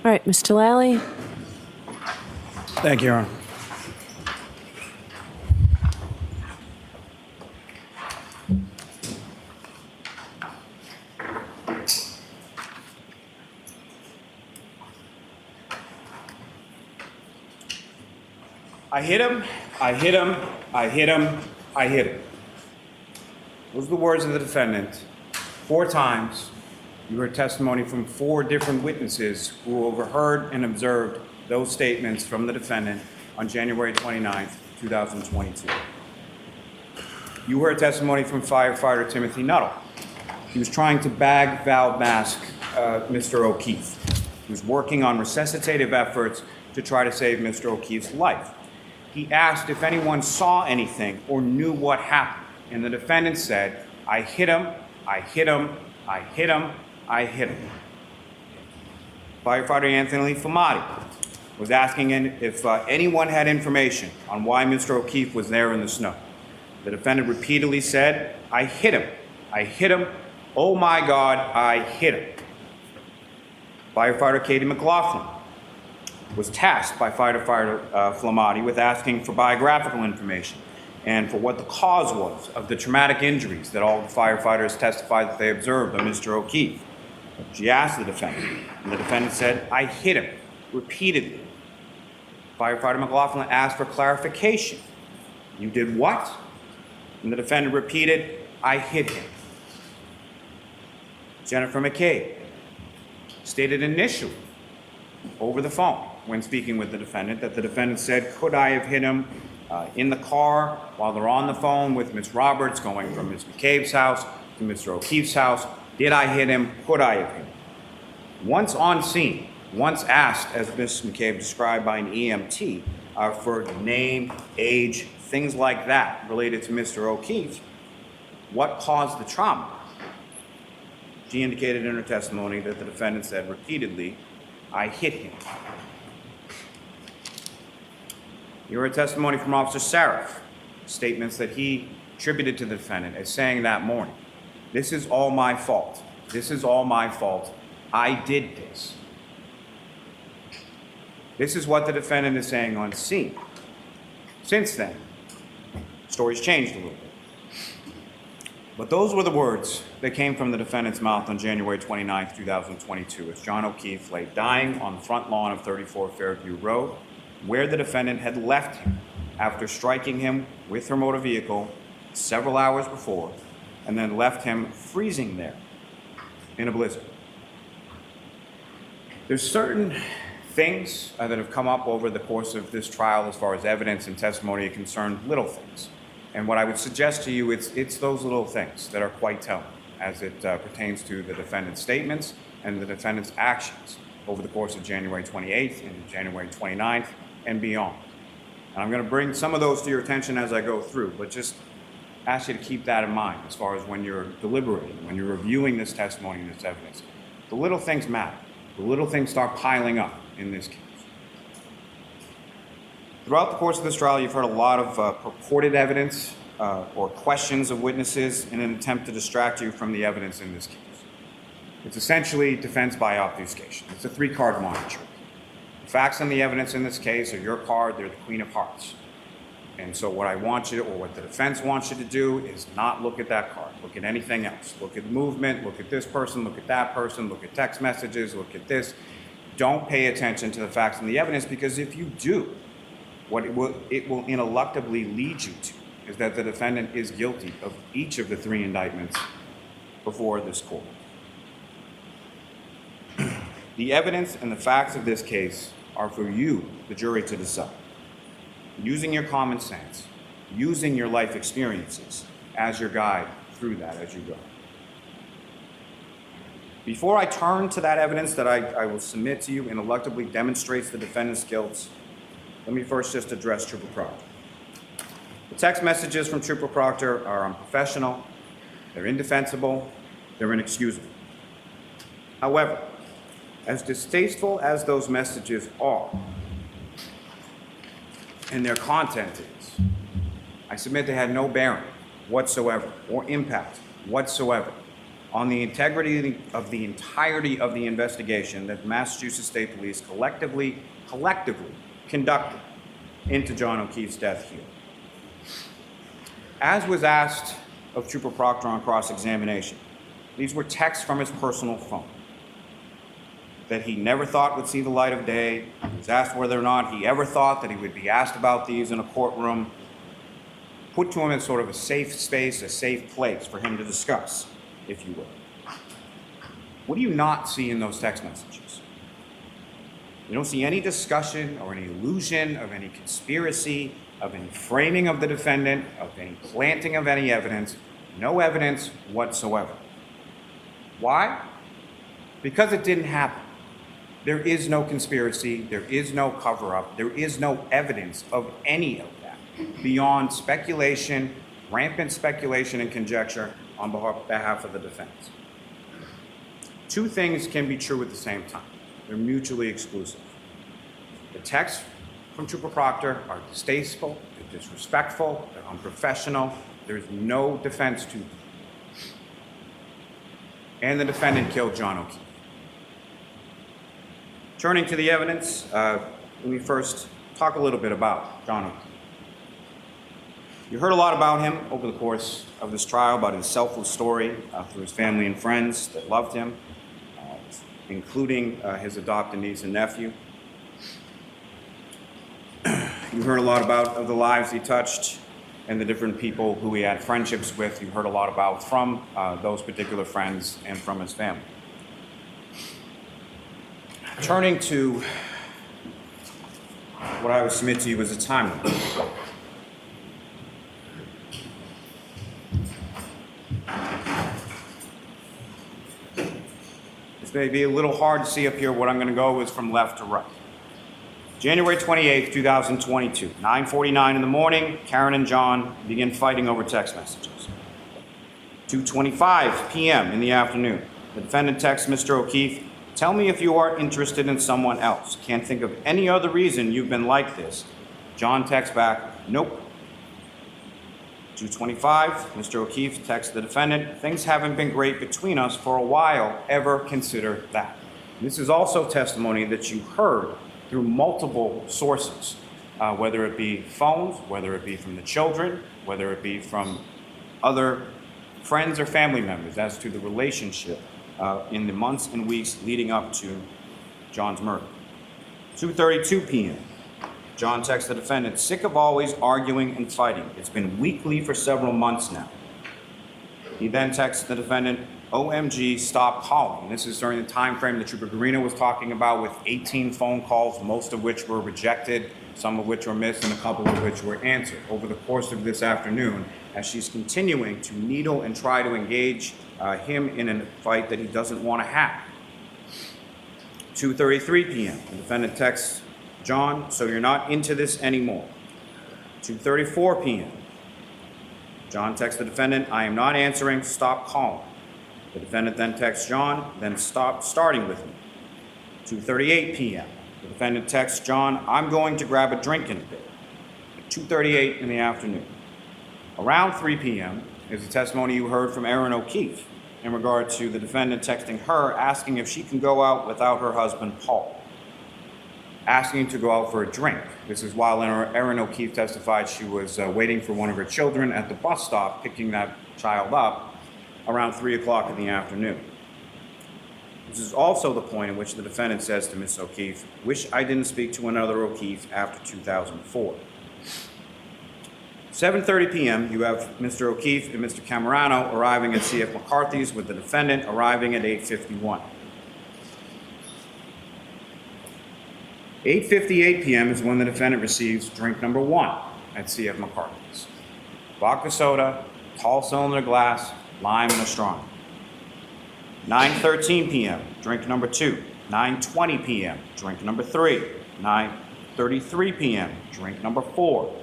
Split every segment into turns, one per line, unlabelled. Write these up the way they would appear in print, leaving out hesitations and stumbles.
All right, Mr. Lally.
Thank you, Your Honor. I hit him, I hit him, I hit him, I hit him. Those are the words of the defendant 4 times. You heard testimony from 4 different witnesses who overheard and observed those statements from the defendant on January 29th, 2022. You heard testimony from firefighter Timothy Nuttall. He was trying to bag valve mask Mr. O'Keefe. He was working on resuscitative efforts to try to save Mr. O'Keefe's life. He asked if anyone saw anything or knew what happened, and the defendant said, I hit him, I hit him, I hit him, I hit him. Firefighter Anthony Flamati was asking if anyone had information on why Mr. O'Keefe was there in the snow. The defendant repeatedly said, I hit him, I hit him, oh my God, I hit him. Firefighter Katie McLaughlin was tasked by firefighter Flamati with asking for biographical information and for what the cause was of the traumatic injuries that all the firefighters testified that they observed on Mr. O'Keefe. She asked the defendant, and the defendant said, I hit him, repeatedly. Firefighter McLaughlin asked for clarification. You did what? And the defendant repeated, I hit him. Jennifer McCabe stated initially over the phone when speaking with the defendant that the defendant said, could I have hit him in the car while they're on the phone with Ms. Roberts going from Ms. McCabe's house to Mr. O'Keefe's house? Did I hit him? Could I have hit him? Once on scene, once asked, as Ms. McCabe described by an EMT, for name, age, things like that related to Mr. O'Keefe, what caused the trauma? She indicated in her testimony that the defendant said repeatedly, I hit him. You heard testimony from Officer Saraf, statements that he attributed to the defendant as saying that morning, this is all my fault. This is all my fault. I did this. This is what the defendant is saying on scene. Since then, stories changed a little bit. But those were the words that came from the defendant's mouth on January 29th, 2022, as John O'Keefe lay dying on the front lawn of 34 Fairview Road, where the defendant had left him after striking him with her motor vehicle several hours before, and then left him freezing there in a blizzard. There's certain things that have come up over the course of this trial as far as evidence and testimony are concerned, little things. And what I would suggest to you, it's those little things that are quite telling as it pertains to the defendant's statements and the defendant's actions over the course of January 28th and January 29th and beyond. And I'm going to bring some of those to your attention as I go through, but just ask you to keep that in mind as far as when you're deliberating, when you're reviewing this testimony and this evidence. The little things matter. The little things start piling up in this case. Throughout the course of this trial, you've heard a lot of purported evidence or questions of witnesses in an attempt to distract you from the evidence in this case. It's essentially defense by obfuscation. It's a 3-card monarchy. The facts and the evidence in this case are your card, they're the Queen of Hearts. And so what I want you to, or what the defense wants you to do is not look at that card. Look at anything else. Look at movement, look at this person, look at that person, look at text messages, look at this. Don't pay attention to the facts and the evidence, because if you do, what it will ineluctably lead you to is that the defendant is guilty of each of the 3 indictments before this court. The evidence and the facts of this case are for you, the jury, to decide. Using your common sense, using your life experiences as your guide through that as you go. Before I turn to that evidence that I will submit to you ineluctably demonstrates the defendant's guilt, let me first just address Trooper Proctor. The text messages from Trooper Proctor are unprofessional, they're indefensible, they're inexcusable. However, as distasteful as those messages are, and their content is, I submit they had no bearing whatsoever or impact whatsoever on the integrity of the entirety of the investigation that Massachusetts State Police collectively conducted into John O'Keefe's death here. As was asked of Trooper Proctor on cross-examination, these were texts from his personal phone that he never thought would see the light of day. He was asked whether or not he ever thought that he would be asked about these in a courtroom, put to him in sort of a safe space, a safe place for him to discuss, if you will. What do you not see in those text messages? You don't see any discussion or any illusion of any conspiracy, of any framing of the defendant, of any planting of any evidence. No evidence whatsoever. Why? Because it didn't happen. There is no conspiracy, there is no cover-up, there is no evidence of any of that beyond speculation, rampant speculation and conjecture on behalf of the defense. Two things can be true at the same time. They're mutually exclusive. The texts from Trooper Proctor are distasteful, they're disrespectful, they're unprofessional, there's no defense to them. And the defendant killed John O'Keefe. Turning to the evidence, let me first talk a little bit about John O'Keefe. You heard a lot about him over the course of this trial, about his selfless story through his family and friends that loved him, including his adopted niece and nephew. You heard a lot about the lives he touched and the different people who he had friendships with. You heard a lot about from those particular friends and from his family. Turning to what I would submit to you as a timeline. This may be a little hard to see up here. What I'm going to go is from left to right. January 28th, 2022, 9:49 in the morning, Karen and John begin fighting over text messages. 2:25 p.m. in the afternoon, the defendant texts Mr. O'Keefe, "Tell me if you are interested in someone else. Can't think of any other reason you've been like this." John texts back, "Nope." 2:25, Mr. O'Keefe texts the defendant, "Things haven't been great between us for a while. Ever consider that?" This is also testimony that you heard through multiple sources, whether it be phones, whether it be from the children, whether it be from other friends or family members as to the relationship in the months and weeks leading up to John's murder. 2:32 p.m. John texts the defendant, "Sick of always arguing and fighting. It's been weekly for several months now." He then texts the defendant, "OMG, stop calling." This is during the time frame that Trooper Garino was talking about, with 18 phone calls, most of which were rejected, some of which were missed, and a couple of which were answered over the course of this afternoon, as she's continuing to needle and try to engage him in a fight that he doesn't want to have. 2:33 p.m. The defendant texts John, "So you're not into this anymore." 2:34 p.m. John texts the defendant, "I am not answering, stop calling." The defendant then texts John, "Then stop starting with me." 2:38 p.m. The defendant texts John, "I'm going to grab a drink in a bit." At 2:38 in the afternoon. Around 3 p.m. is the testimony you heard from Erin O'Keefe in regard to the defendant texting her, asking if she can go out without her husband, Paul, asking to go out for a drink. This is while Erin O'Keefe testified she was waiting for one of her children at the bus stop, picking that child up around 3 o'clock in the afternoon. This is also the point in which the defendant says to Ms. O'Keefe, "Wish I didn't speak to another O'Keefe after 2004. 7:30 p.m., you have Mr. O'Keefe and Mr. Camerano arriving at C.F. McCarthy's, with the defendant arriving at 8:51. 8:58 p.m. is when the defendant receives drink number 1 at C.F. McCarthy's. Vodka soda, tall cylinder glass, lime, and a strong. 9:13 p.m., drink number 2. 9:20 p.m., drink number 3. 9:33 p.m., drink number 4.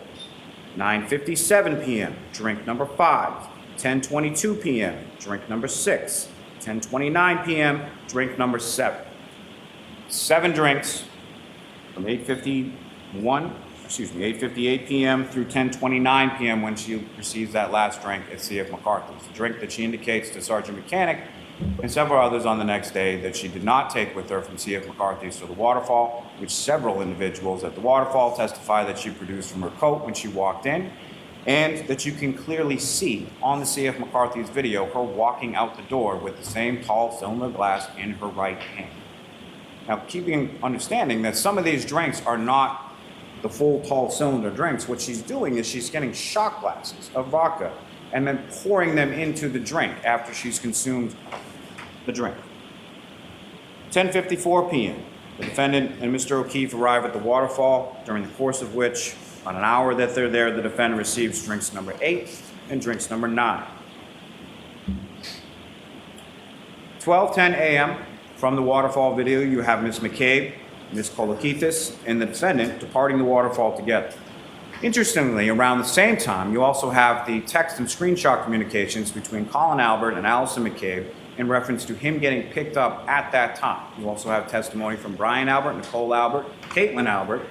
9:57 p.m., drink number 5. 10:22 p.m., drink number 6. 10:29 p.m., drink number 7. 7 drinks from 8:51 8:58 p.m. through 10:29 p.m. when she receives that last drink at C.F. McCarthy's. The drink that she indicates to Sergeant Mechanic and several others on the next day that she did not take with her from C.F. McCarthy's to the waterfall, which several individuals at the waterfall testify that she produced from her coat when she walked in, and that you can clearly see on the C.F. McCarthy's video her walking out the door with the same tall cylinder glass in her right hand. Now, understanding that some of these drinks are not the full tall cylinder drinks, what she's doing is she's getting shot glasses of vodka and then pouring them into the drink after she's consumed the drink. 10:54 p.m. The defendant and Mr. O'Keefe arrive at the waterfall, during the course of which, on an hour that they're there, the defendant receives drinks number 8 and drinks number 9. 12:10 a.m. From the waterfall video, you have Ms. McCabe, Ms. Kolakithis, and the defendant departing the waterfall together. Interestingly, around the same time, you also have the text and screenshot communications between Colin Albert and Allison McCabe in reference to him getting picked up at that time. You also have testimony from Brian Albert, Nicole Albert, Caitlin Albert,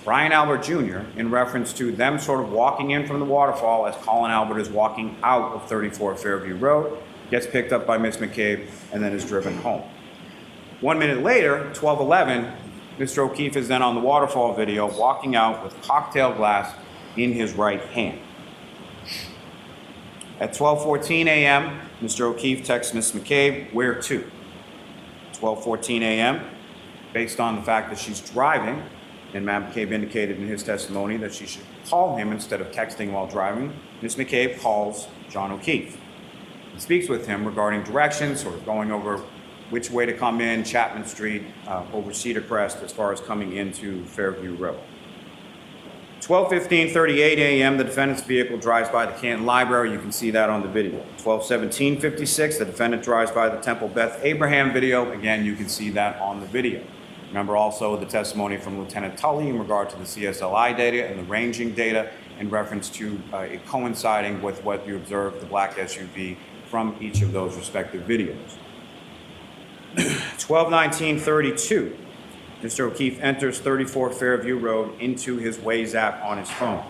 Brian Albert Jr. in reference to them sort of walking in from the waterfall as Colin Albert is walking out of 34 Fairview Road, gets picked up by Ms. McCabe, and then is driven home. 1 minute later, 12:11, Mr. O'Keefe is then on the waterfall video walking out with cocktail glass in his right hand. At 12:14 a.m., Mr. O'Keefe texts Ms. McCabe, "Where to?" 12:14 a.m., based on the fact that she's driving, and Ms. McCabe indicated in his testimony that she should call him instead of texting while driving, Ms. McCabe calls John O'Keefe and speaks with him regarding directions, sort of going over which way to come in, Chapman Street, over Cedar Crest, as far as coming into Fairview Road. 12:15:38 a.m., the defendant's vehicle drives by the Canton Library. You can see that on the video. 12:17:56, the defendant drives by the Temple Beth Abraham video. Again, you can see that on the video. Remember also the testimony from Lieutenant Tully in regard to the CSLI data and the ranging data in reference to it coinciding with what you observed, the black SUV, from each of those respective videos. 12:19:32, Mr. O'Keefe enters 34 Fairview Road into his Waze app on his phone.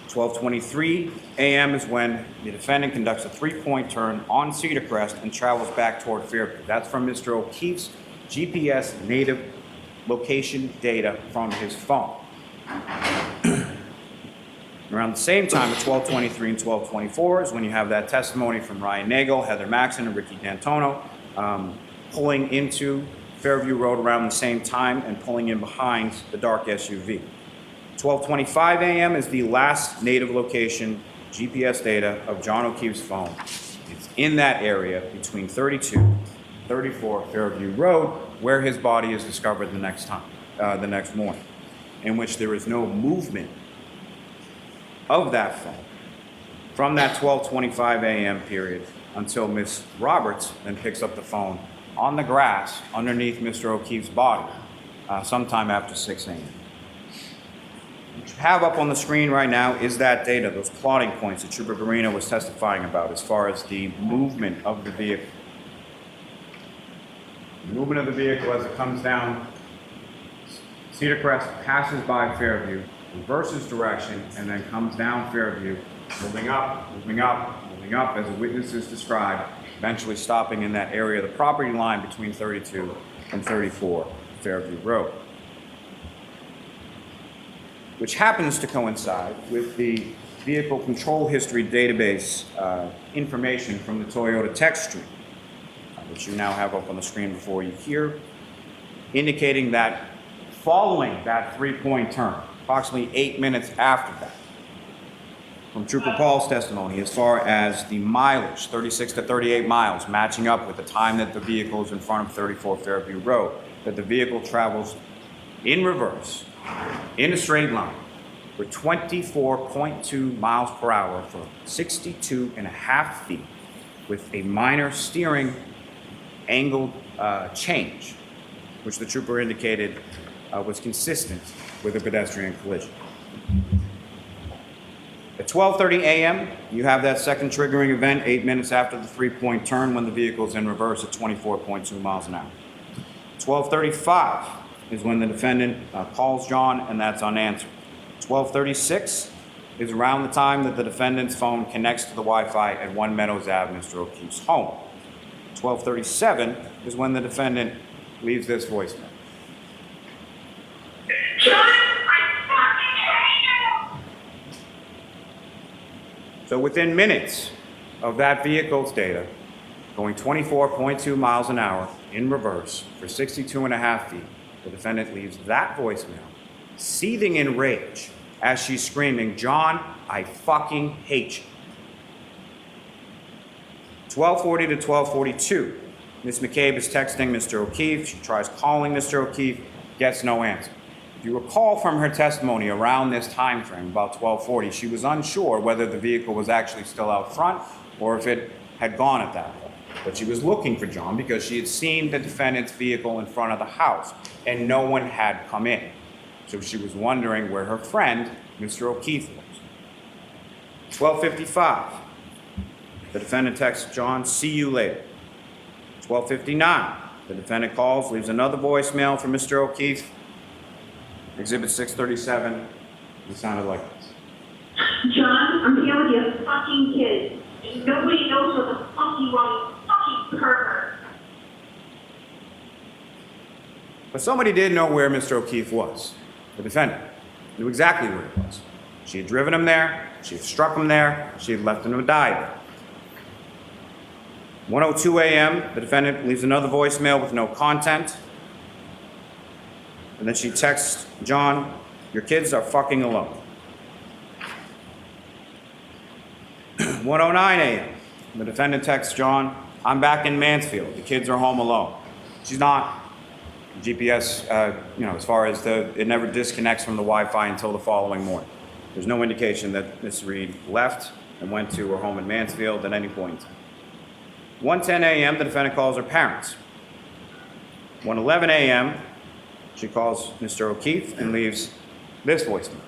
12:23 a.m. is when the defendant conducts a three-point turn on Cedar Crest and travels back toward Fairview. That's from Mr. O'Keefe's GPS native location data from his phone. Around the same time at 12:23 and 12:24 is when you have that testimony from Ryan Nagel, Heather Maxson, and Ricky D'Antono pulling into Fairview Road around the same time and pulling in behind the dark SUV. 12:25 a.m. is the last native location GPS data of John O'Keefe's phone. It's in that area between 32 and 34 Fairview Road, where his body is discovered the next morning, in which there is no movement of that phone from that 12:25 a.m. period until Ms. Roberts then picks up the phone on the grass underneath Mr. O'Keefe's body sometime after 6 a.m. What you have up on the screen right now is that data, those plotting points that Trooper Garino was testifying about as far as the movement of the vehicle. The movement of the vehicle as it comes down Cedar Crest, passes by Fairview, reverses direction, and then comes down Fairview, moving up, moving up, moving up, as the witnesses described, eventually stopping in that area of the property line between 32 and 34 Fairview Road, which happens to coincide with the vehicle control history database information from the Toyota tech stream, which you now have up on the screen before you here, indicating that following that three-point turn, approximately 8 minutes after that, from Trooper Paul's testimony, as far as the mileage, 36 to 38 miles, matching up with the time that the vehicle is in front of 34 Fairview Road, that the vehicle travels in reverse, in a straight line, for 24.2 miles per hour for 62.5 feet, with a minor steering angle change, which the trooper indicated was consistent with a pedestrian collision. At 12:30 a.m., you have that second triggering event 8 minutes after the three-point turn when the vehicle is in reverse at 24.2 miles an hour. 12:35, is when the defendant calls John, and that's unanswered. 12:36 is around the time that the defendant's phone connects to the Wi-Fi at 1 Meadows Ave, Mr. O'Keefe's home. 12:37 is when the defendant leaves this voicemail. So within minutes of that vehicle's data, going 24.2 miles an hour in reverse for 62.5 feet, the defendant leaves that voicemail, seething in rage as she's screaming, "John, I fucking hate you." 12:40 to 12:42, Ms. McCabe is texting Mr. O'Keefe. She tries calling Mr. O'Keefe, gets no answer. If you recall from her testimony around this time frame, about 12:40, she was unsure whether the vehicle was actually still out front or if it had gone at that point. But she was looking for John because she had seen the defendant's vehicle in front of the house and no one had come in. So she was wondering where her friend, Mr. O'Keefe, was. 12:55, the defendant texts John, "See you later." 12:59, the defendant calls, leaves another voicemail for Mr. O'Keefe. Exhibit 637, it sounded like this.
"John, I'm here with your fucking kids. Nobody knows what the fuck you are, you fucking pervert."
But somebody did know where Mr. O'Keefe was. The defendant knew exactly where he was. She had driven him there, she had struck him there, she had left him to die there. 1:02 a.m., the defendant leaves another voicemail with no content. And then she texts John, "Your kids are fucking alone." 1:09 a.m., the defendant texts John, "I'm back in Mansfield. The kids are home alone." She's not. GPS, as far as it never disconnects from the Wi-Fi until the following morning. There's no indication that Ms. Reed left and went to her home in Mansfield at any point. 1:10 a.m., the defendant calls her parents. 1:11 a.m., she calls Mr. O'Keefe and leaves this voicemail.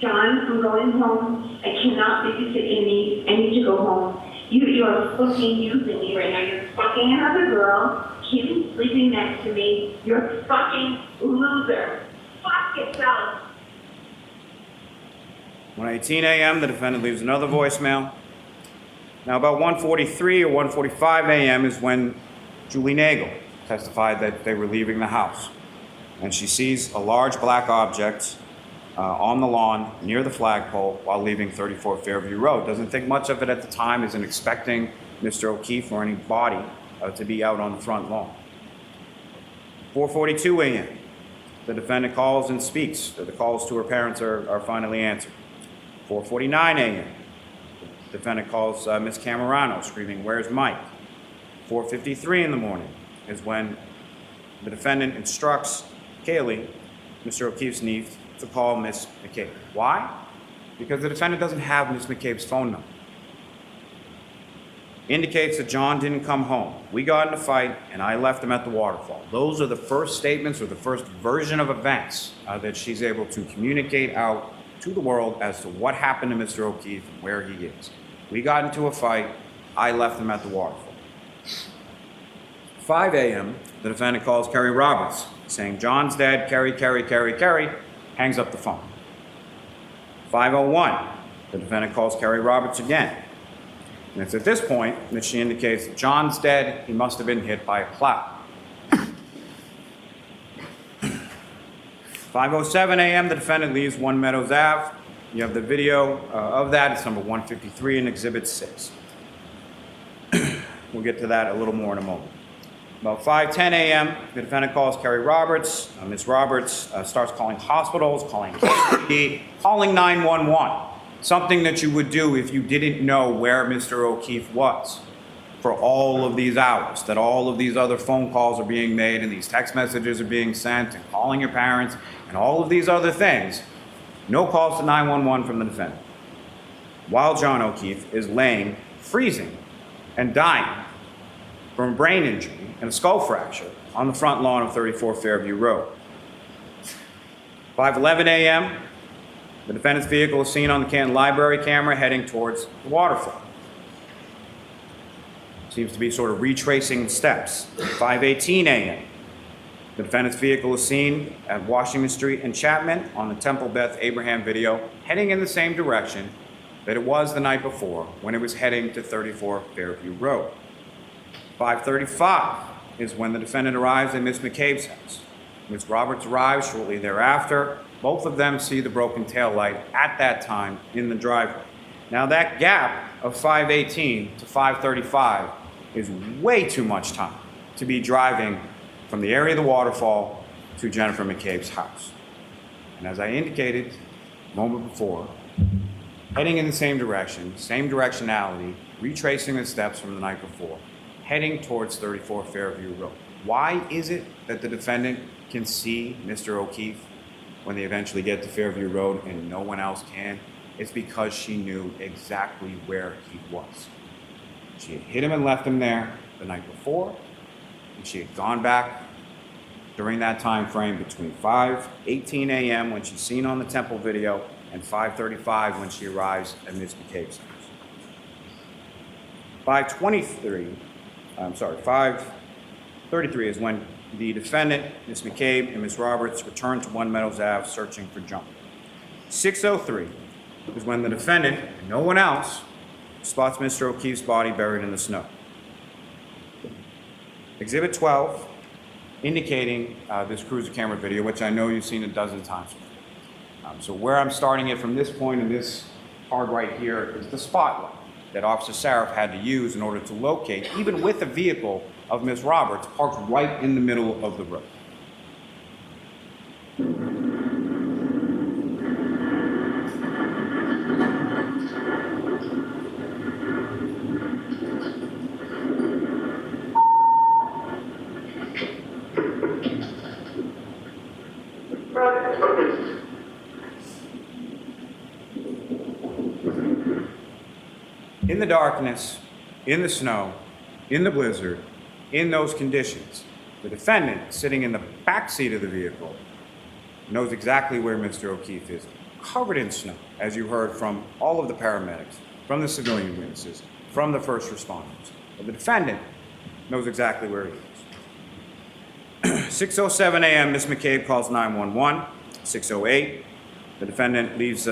"John, I'm going home. I cannot babysit Amy. I need to go home. You are fucking using me right now. You're fucking another girl. Keep sleeping next to me. You're a fucking loser. Fuck yourself."
1:18 a.m., the defendant leaves another voicemail. Now, about 1:43 or 1:45 a.m. is when Julie Nagel testified that they were leaving the house. And she sees a large black object on the lawn near the flagpole while leaving 34 Fairview Road. Doesn't think much of it at the time, isn't expecting Mr. O'Keefe or any body to be out on the front lawn. 4:42 a.m., the defendant calls and speaks. The calls to her parents are finally answered. 4:49 a.m., the defendant calls Ms. Camerano, screaming, "Where's Mike?" 4:53 in the morning is when the defendant instructs Kaylee, Mr. O'Keefe's niece, to call Ms. McCabe. Why? Because the defendant doesn't have Ms. McCabe's phone number. Indicates that John didn't come home. We got in a fight, and I left him at the waterfall. Those are the first statements or the first version of events that she's able to communicate out to the world as to what happened to Mr. O'Keefe and where he is. We got into a fight. I left him at the waterfall. 5 a.m., the defendant calls Kerry Roberts, saying, "John's dead, Kerry, hangs up the phone. 5:01, the defendant calls Kerry Roberts again. And it's at this point that she indicates that John's dead, he must have been hit by a cloud. 5:07 a.m., the defendant leaves 1 Meadows Ave. You have the video of that. It's number 153 in Exhibit 6. We'll get to that a little more in a moment. About 5:10 a.m., the defendant calls Kerry Roberts. Ms. Roberts starts calling hospitals, calling KPD, calling 911. Something that you would do if you didn't know where Mr. O'Keefe was for all of these hours, that all of these other phone calls are being made and these text messages are being sent and calling your parents and all of these other things. No calls to 911 from the defendant. While John O'Keefe is laying, freezing, and dying from a brain injury and a skull fracture on the front lawn of 34 Fairview Road. 5:11 a.m., the defendant's vehicle is seen on the Canton Library camera heading towards the waterfall. Seems to be sort of retracing the steps. 5:18 a.m., The defendant's vehicle is seen at Washington Street and Chapman on the Temple Beth Abraham video, heading in the same direction that it was the night before when it was heading to 34 Fairview Road. 5:35 is when the defendant arrives at Ms. McCabe's house. Ms. Roberts arrives shortly thereafter. Both of them see the broken taillight at that time in the driveway. Now that gap of 5:18 to 5:35 is way too much time to be driving from the area of the waterfall to Jennifer McCabe's house. And as I indicated a moment before, heading in the same direction, same directionality, retracing the steps from the night before, heading towards 34 Fairview Road. Why is it that the defendant can see Mr. O'Keefe when they eventually get to Fairview Road and no one else can? It's because she knew exactly where he was. She had hit him and left him there the night before, and she had gone back during that time frame between 5:18 a.m. when she's seen on the Temple video and 5:35 when she arrives at Ms. McCabe's house. 5:33 is when the defendant, Ms. McCabe, and Ms. Roberts return to One Meadows Ave searching for John. 6:03 is when the defendant, and no one else, spots Mr. O'Keefe's body buried in the snow. Exhibit 12, indicating this cruiser camera video, which I know you've seen a dozen times before. So where I'm starting it from this point in this card right here is the spotlight that Officer Saraf had to use in order to locate, even with the vehicle of Ms. Roberts parked right in the middle of the road. In the darkness, in the snow, in the blizzard, in those conditions, the defendant, sitting in the back seat of the vehicle, knows exactly where Mr. O'Keefe is, covered in snow, as you heard from all of the paramedics, from the civilian witnesses, from the first responders. But the defendant knows exactly where he is. 6:07 a.m., Ms. McCabe calls 911. 6:08, the defendant leaves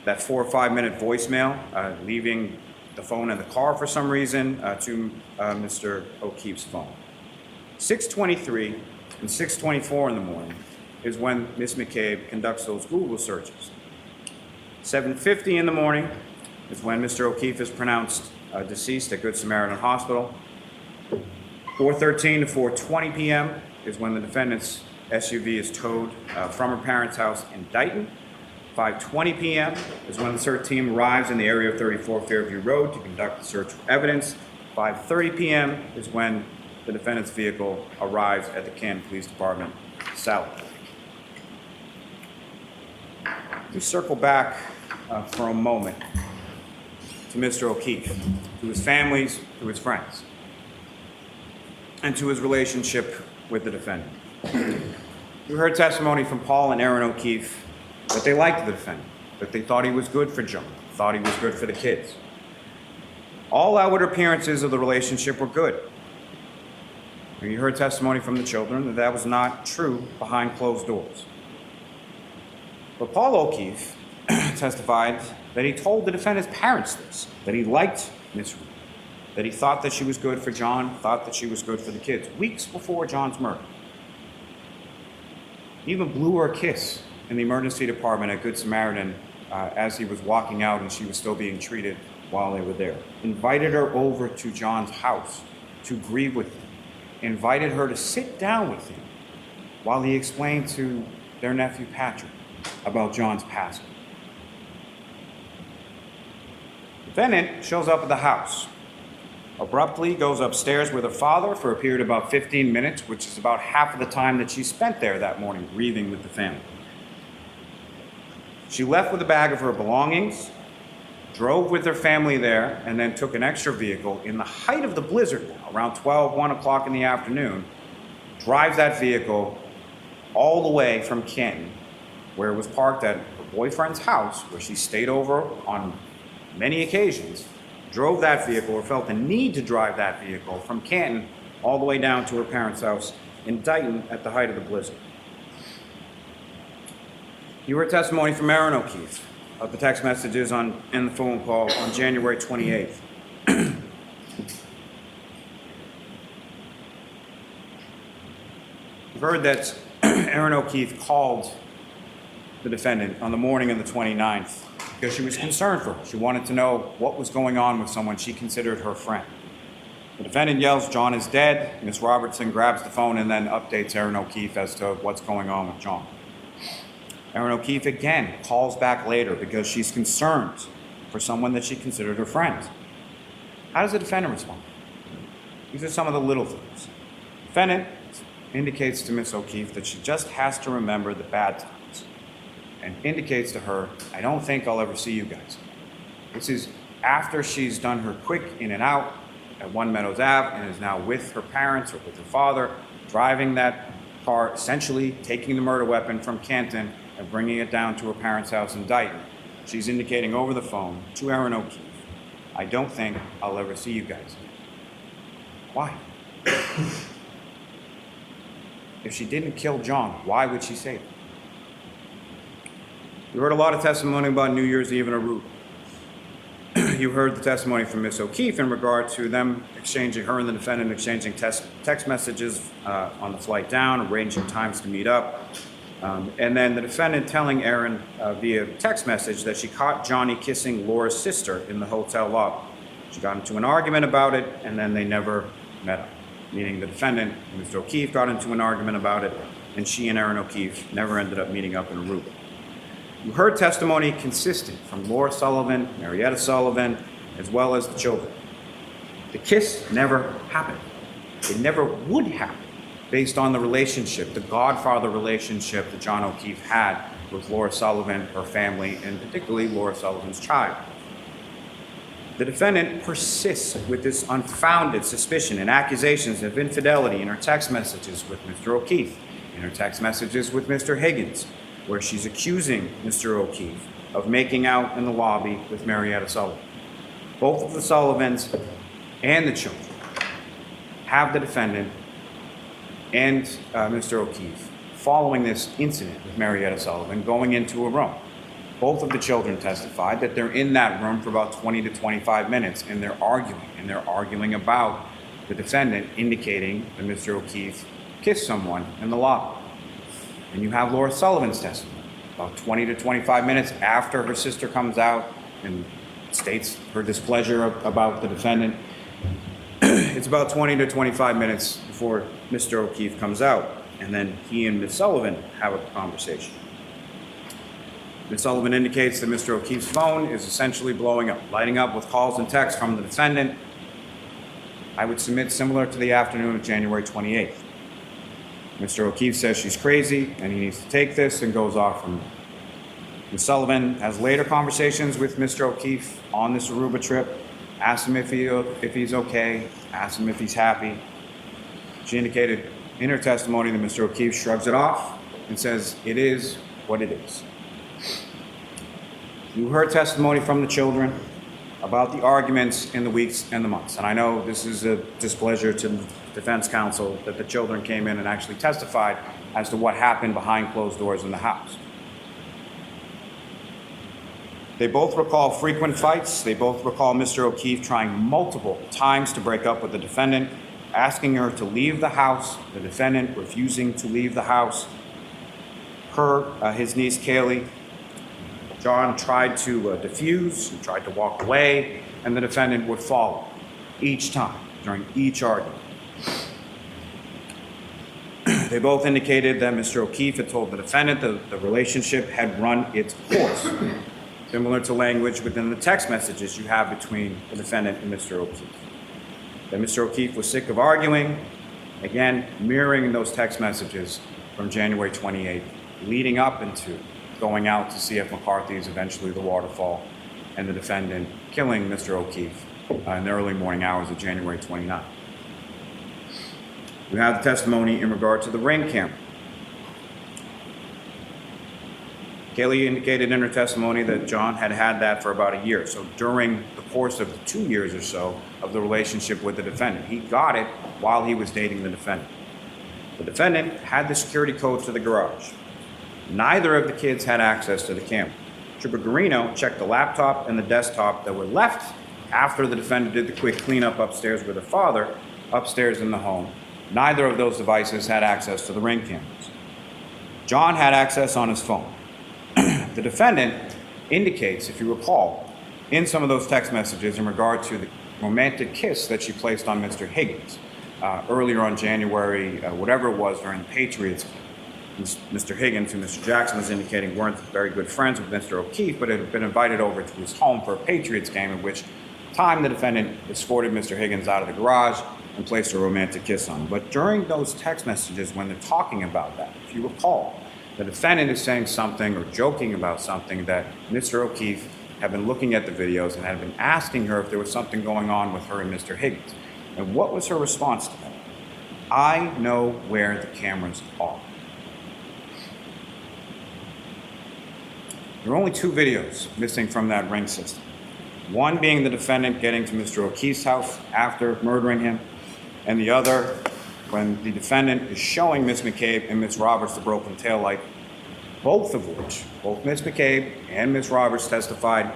that 4 or 5 minute voicemail, leaving the phone in the car for some reason to Mr. O'Keefe's phone. 6:23 and 6:24 in the morning is when Ms. McCabe conducts those Google searches. 7:50 in the morning is when Mr. O'Keefe is pronounced deceased at Good Samaritan Hospital. 4:13 to 4:20 p.m. is when the defendant's SUV is towed from her parents' house in Dighton. 5:20 p.m. is when the search team arrives in the area of 34 Fairview Road to conduct the search for evidence. 5:30 p.m. is when the defendant's vehicle arrives at the Canton Police Department south. We circle back for a moment to Mr. O'Keefe, to his families, to his friends, and to his relationship with the defendant. You heard testimony from Paul and Erin O'Keefe that they liked the defendant, that they thought he was good for John, thought he was good for the kids. All outward appearances of the relationship were good. And you heard testimony from the children that that was not true behind closed doors. But Paul O'Keefe testified that he told the defendant's parents this, that he liked Miss Reed, that he thought that she was good for John, thought that she was good for the kids, weeks before John's murder. He even blew her a kiss in the emergency department at Good Samaritan as he was walking out and she was still being treated while they were there. Invited her over to John's house to grieve with him. Invited her to sit down with him while he explained to their nephew Patrick about John's passing. The defendant shows up at the house. Abruptly goes upstairs with her father for a period of about 15 minutes, which is about half of the time that she spent there that morning grieving with the family. She left with a bag of her belongings, drove with her family there, and then took an extra vehicle in the height of the blizzard now, around 1 o'clock in the afternoon, drives that vehicle all the way from Canton, where it was parked at her boyfriend's house, where she stayed over on many occasions, drove that vehicle or felt the need to drive that vehicle from Canton all the way down to her parents' house in Dayton at the height of the blizzard. You heard testimony from Aaron O'Keefe of the text messages and the phone call on January 28th. You've heard that Aaron O'Keefe called the defendant on the morning of the 29th because she was concerned for her. She wanted to know what was going on with someone she considered her friend. The defendant yells, "John is dead." Ms. Robertson grabs the phone and then updates Aaron O'Keefe as to what's going on with John. Aaron O'Keefe again calls back later because she's concerned for someone that she considered her friend. How does the defendant respond? These are some of the little things. The defendant indicates to Ms. O'Keefe that she just has to remember the bad times and indicates to her, "I don't think I'll ever see you guys." This is after she's done her quick in and out at One Meadows Ave and is now with her parents or with her father, driving that car, essentially taking the murder weapon from Canton and bringing it down to her parents' house in Dayton. She's indicating over the phone to Aaron O'Keefe, "I don't think I'll ever see you guys." Why? If she didn't kill John, why would she say that? You heard a lot of testimony about New Year's Eve in Aruba. You heard the testimony from Ms. O'Keefe in regard to them exchanging, her and the defendant exchanging text messages on the flight down, arranging times to meet up. And then the defendant telling Aaron via text message that she caught Johnny kissing Laura's sister in the hotel lobby. She got into an argument about it, and then they never met up. Meaning the defendant and Mr. O'Keefe got into an argument about it, and she and Aaron O'Keefe never ended up meeting up in Aruba. You heard testimony consistent from Laura Sullivan, Marietta Sullivan, as well as the children. The kiss never happened. It never would happen based on the relationship, the godfather relationship that John O'Keefe had with Laura Sullivan, her family, and particularly Laura Sullivan's child. The defendant persists with this unfounded suspicion and accusations of infidelity in her text messages with Mr. O'Keefe, in her text messages with Mr. Higgins, where she's accusing Mr. O'Keefe of making out in the lobby with Marietta Sullivan. Both of the Sullivans and the children have the defendant and Mr. O'Keefe following this incident with Marietta Sullivan going into a room. Both of the children testified that they're in that room for about 20 to 25 minutes and they're arguing about the defendant indicating that Mr. O'Keefe kissed someone in the lobby. And you have Laura Sullivan's testimony about 20 to 25 minutes after her sister comes out and states her displeasure about the defendant. It's about 20 to 25 minutes before Mr. O'Keefe comes out, and then he and Ms. Sullivan have a conversation. Ms. Sullivan indicates that Mr. O'Keefe's phone is essentially blowing up, lighting up with calls and texts from the defendant. I would submit similar to the afternoon of January 28th. Mr. O'Keefe says she's crazy and he needs to take this and goes off from her. Ms. Sullivan has later conversations with Mr. O'Keefe on this Aruba trip, asks him if he's okay, asks him if he's happy. She indicated in her testimony that Mr. O'Keefe shrugs it off and says it is what it is. You heard testimony from the children about the arguments in the weeks and the months. And I know this is a displeasure to the defense counsel that the children came in and actually testified as to what happened behind closed doors in the house. They both recall frequent fights. They both recall Mr. O'Keefe trying multiple times to break up with the defendant, asking her to leave the house, the defendant refusing to leave the house. His niece Kaylee, John tried to defuse, he tried to walk away, and the defendant would follow each time, during each argument. They both indicated that Mr. O'Keefe had told the defendant that the relationship had run its course, similar to language within the text messages you have between the defendant and Mr. O'Keefe. That Mr. O'Keefe was sick of arguing, again, mirroring those text messages from January 28th, leading up into going out to see if McCarthy's, eventually the waterfall, and the defendant killing Mr. O'Keefe in the early morning hours of January 29th. We have the testimony in regard to the Ring camera. Kaylee indicated in her testimony that John had had that for about a year. So during the course of the 2 years or so of the relationship with the defendant, he got it while he was dating the defendant. The defendant had the security code to the garage. Neither of the kids had access to the camera. Trooper Garino checked the laptop and the desktop that were left after the defendant did the quick cleanup upstairs with her father, upstairs in the home. Neither of those devices had access to the Ring cameras. John had access on his phone. The defendant indicates, if you recall, in some of those text messages in regard to the romantic kiss that she placed on Mr. Higgins earlier on January, whatever it was, during the Patriots game. Mr. Higgins, who Mr. Jackson was indicating weren't very good friends with Mr. O'Keefe, but had been invited over to his home for a Patriots game, at which time the defendant escorted Mr. Higgins out of the garage and placed a romantic kiss on him. But during those text messages, when they're talking about that, if you recall, the defendant is saying something or joking about something that Mr. O'Keefe had been looking at the videos and had been asking her if there was something going on with her and Mr. Higgins. And what was her response to that? I know where the cameras are. There are only two videos missing from that Ring system. One being the defendant getting to Mr. O'Keefe's house after murdering him, and the other when the defendant is showing Ms. McCabe and Ms. Roberts the broken taillight, both of which, both Ms. McCabe and Ms. Roberts testified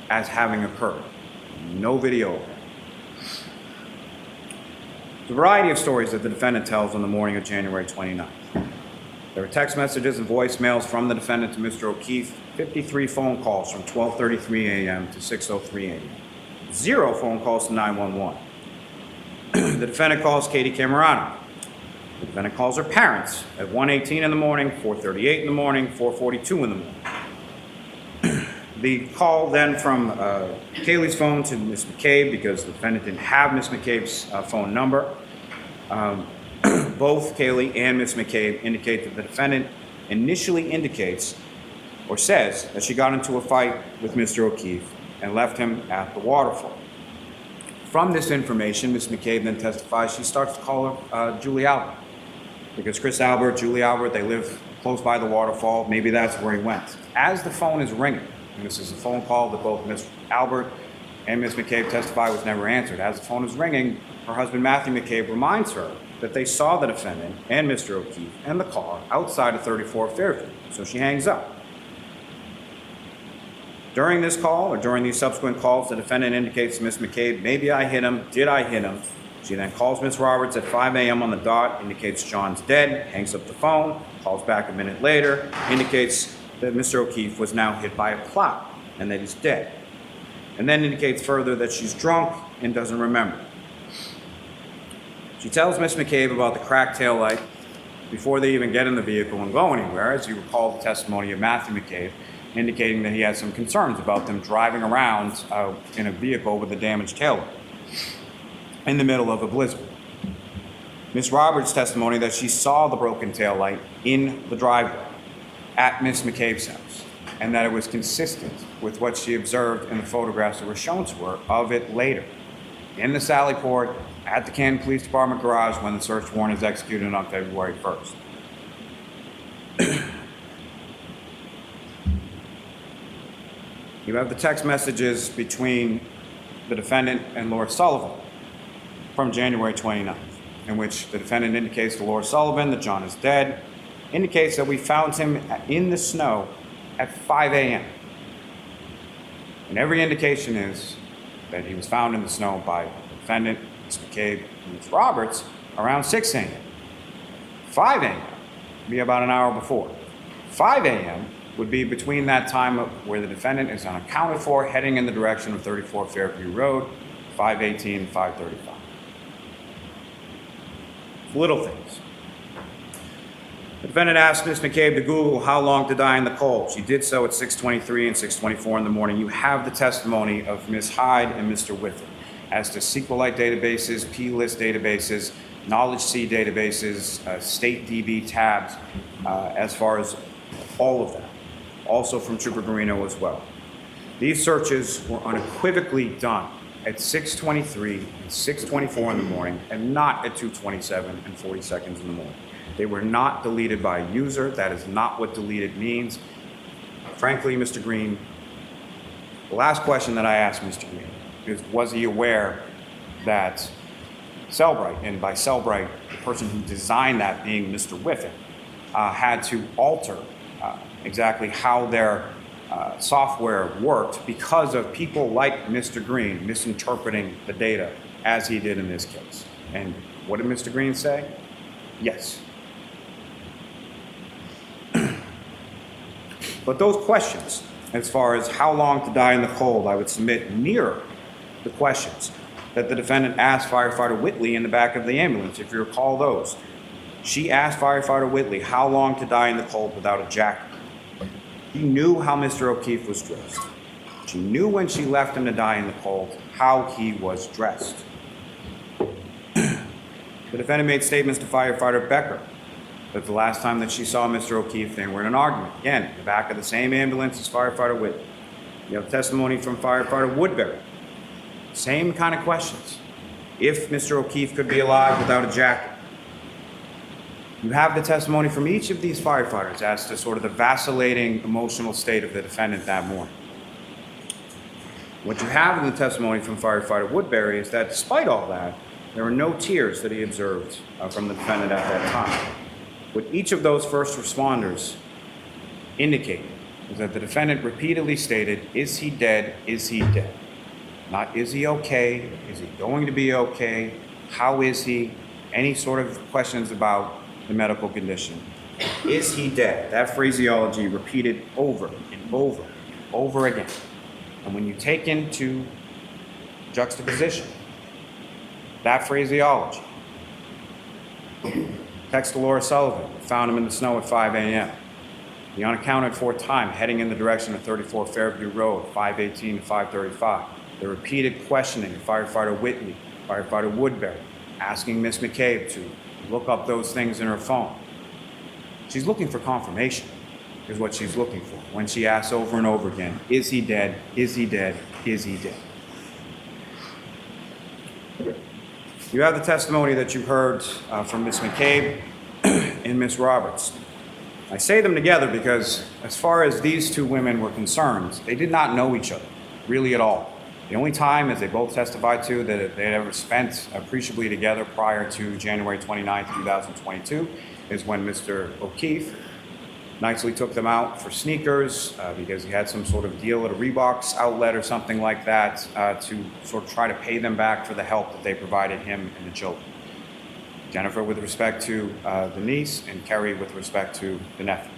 as having occurred. No video of it. The variety of stories that the defendant tells on the morning of January 29th. There were text messages and voicemails from the defendant to Mr. O'Keefe, 53 phone calls from 12:33 a.m. to 6:03 a.m. 0 phone calls to 911. The defendant calls Katie Camerano. The defendant calls her parents at 1:18 in the morning, 4:38 in the morning, 4:42 in the morning. The call then from Kaylee's phone to Ms. McCabe, because the defendant didn't have Ms. McCabe's phone number. Both Kaylee and Ms. McCabe indicate that the defendant initially indicates or says that she got into a fight with Mr. O'Keefe and left him at the waterfall. From this information, Ms. McCabe then testifies she starts to call her Julie Albert, because Chris Albert, Julie Albert, they live close by the waterfall. Maybe that's where he went. As the phone is ringing, and this is a phone call that both Ms. Albert and Ms. McCabe testify was never answered. As the phone is ringing, her husband Matthew McCabe reminds her that they saw the defendant and Mr. O'Keefe and the car outside of 34 Fairview, so she hangs up. During this call, or during these subsequent calls, the defendant indicates to Ms. McCabe, maybe I hit him, did I hit him? She then calls Ms. Roberts at 5 a.m. on the dot, indicates John's dead, hangs up the phone, calls back a minute later, indicates that Mr. O'Keefe was now hit by a plow and that he's dead, and then indicates further that she's drunk and doesn't remember. She tells Ms. McCabe about the cracked taillight before they even get in the vehicle and go anywhere, as you recall the testimony of Matthew McCabe, indicating that he had some concerns about them driving around in a vehicle with a damaged taillight in the middle of a blizzard. Ms. Roberts' testimony that she saw the broken taillight in the driveway at Ms. McCabe's house, and that it was consistent with what she observed in the photographs that were shown to her of it later in the Sally Port at the Canton Police Department garage when the search warrant is executed on February 1st. You have the text messages between the defendant and Laura Sullivan from January 29th, in which the defendant indicates to Laura Sullivan that John is dead, indicates that we found him in the snow at 5 a.m. And every indication is that he was found in the snow by the defendant, Ms. McCabe, and Ms. Roberts around 6 a.m. 5 a.m. would be about an hour before. 5 a.m. would be between that time where the defendant is unaccounted for, heading in the direction of 34 Fairview Road, 5:18 and 5:35. Little things. The defendant asked Ms. McCabe to Google how long to die in the cold. She did so at 6:23 and 6:24 in the morning. You have the testimony of Ms. Hyde and Mr. Whitford as to SQLite databases, P-list databases, Knowledge C databases, state DB tabs, as far as all of that. Also from Trooper Garino as well. These searches were unequivocally done at 6:23 and 6:24 in the morning, and not at 2:27 and 40 seconds in the morning. They were not deleted by a user. That is not what deleted means. Frankly, Mr. Green, the last question that I asked Mr. Green is, was he aware that Sellbright, and by Sellbright, the person who designed that being Mr. Whiffen, had to alter exactly how their software worked because of people like Mr. Green misinterpreting the data as he did in this case. And what did Mr. Green say? Yes. But those questions, as far as how long to die in the cold, I would submit mirror the questions that the defendant asked firefighter Whitley in the back of the ambulance, if you recall those. She asked firefighter Whitley how long to die in the cold without a jacket. She knew how Mr. O'Keefe was dressed. She knew when she left him to die in the cold how he was dressed. The defendant made statements to firefighter Becker that the last time that she saw Mr. O'Keefe, they were in an argument. Again, in the back of the same ambulance as firefighter Whitley. You have testimony from firefighter Woodbury. Same kind of questions. If Mr. O'Keefe could be alive without a jacket. You have the testimony from each of these firefighters as to sort of the vacillating emotional state of the defendant that morning. What you have in the testimony from firefighter Woodbury is that despite all that, there were no tears that he observed from the defendant at that time. What each of those first responders indicated is that the defendant repeatedly stated, is he dead? Is he dead? Not is he okay? Is he going to be okay? How is he? Any sort of questions about the medical condition. Is he dead? That phraseology repeated over and over again. And when you take into juxtaposition that phraseology, text to Laura Sullivan, found him in the snow at 5 a.m. The unaccounted for time heading in the direction of 34 Fairview Road, 5:18 to 5:35. The repeated questioning of firefighter Whitley, firefighter Woodbury, asking Miss McCabe to look up those things in her phone. She's looking for confirmation, is what she's looking for, when she asks over and over again, is he dead? Is he dead? Is he dead? You have the testimony that you heard from Miss McCabe and Miss Roberts. I say them together because as far as these two women were concerned, they did not know each other, really at all. The only time, as they both testified to, that they had ever spent appreciably together prior to January 29, 2022, is when Mr. O'Keefe nicely took them out for sneakers because he had some sort of deal at a Reeboks outlet or something like that to sort of try to pay them back for the help that they provided him and the children. Jennifer with respect to the niece, and Kerry with respect to the nephew.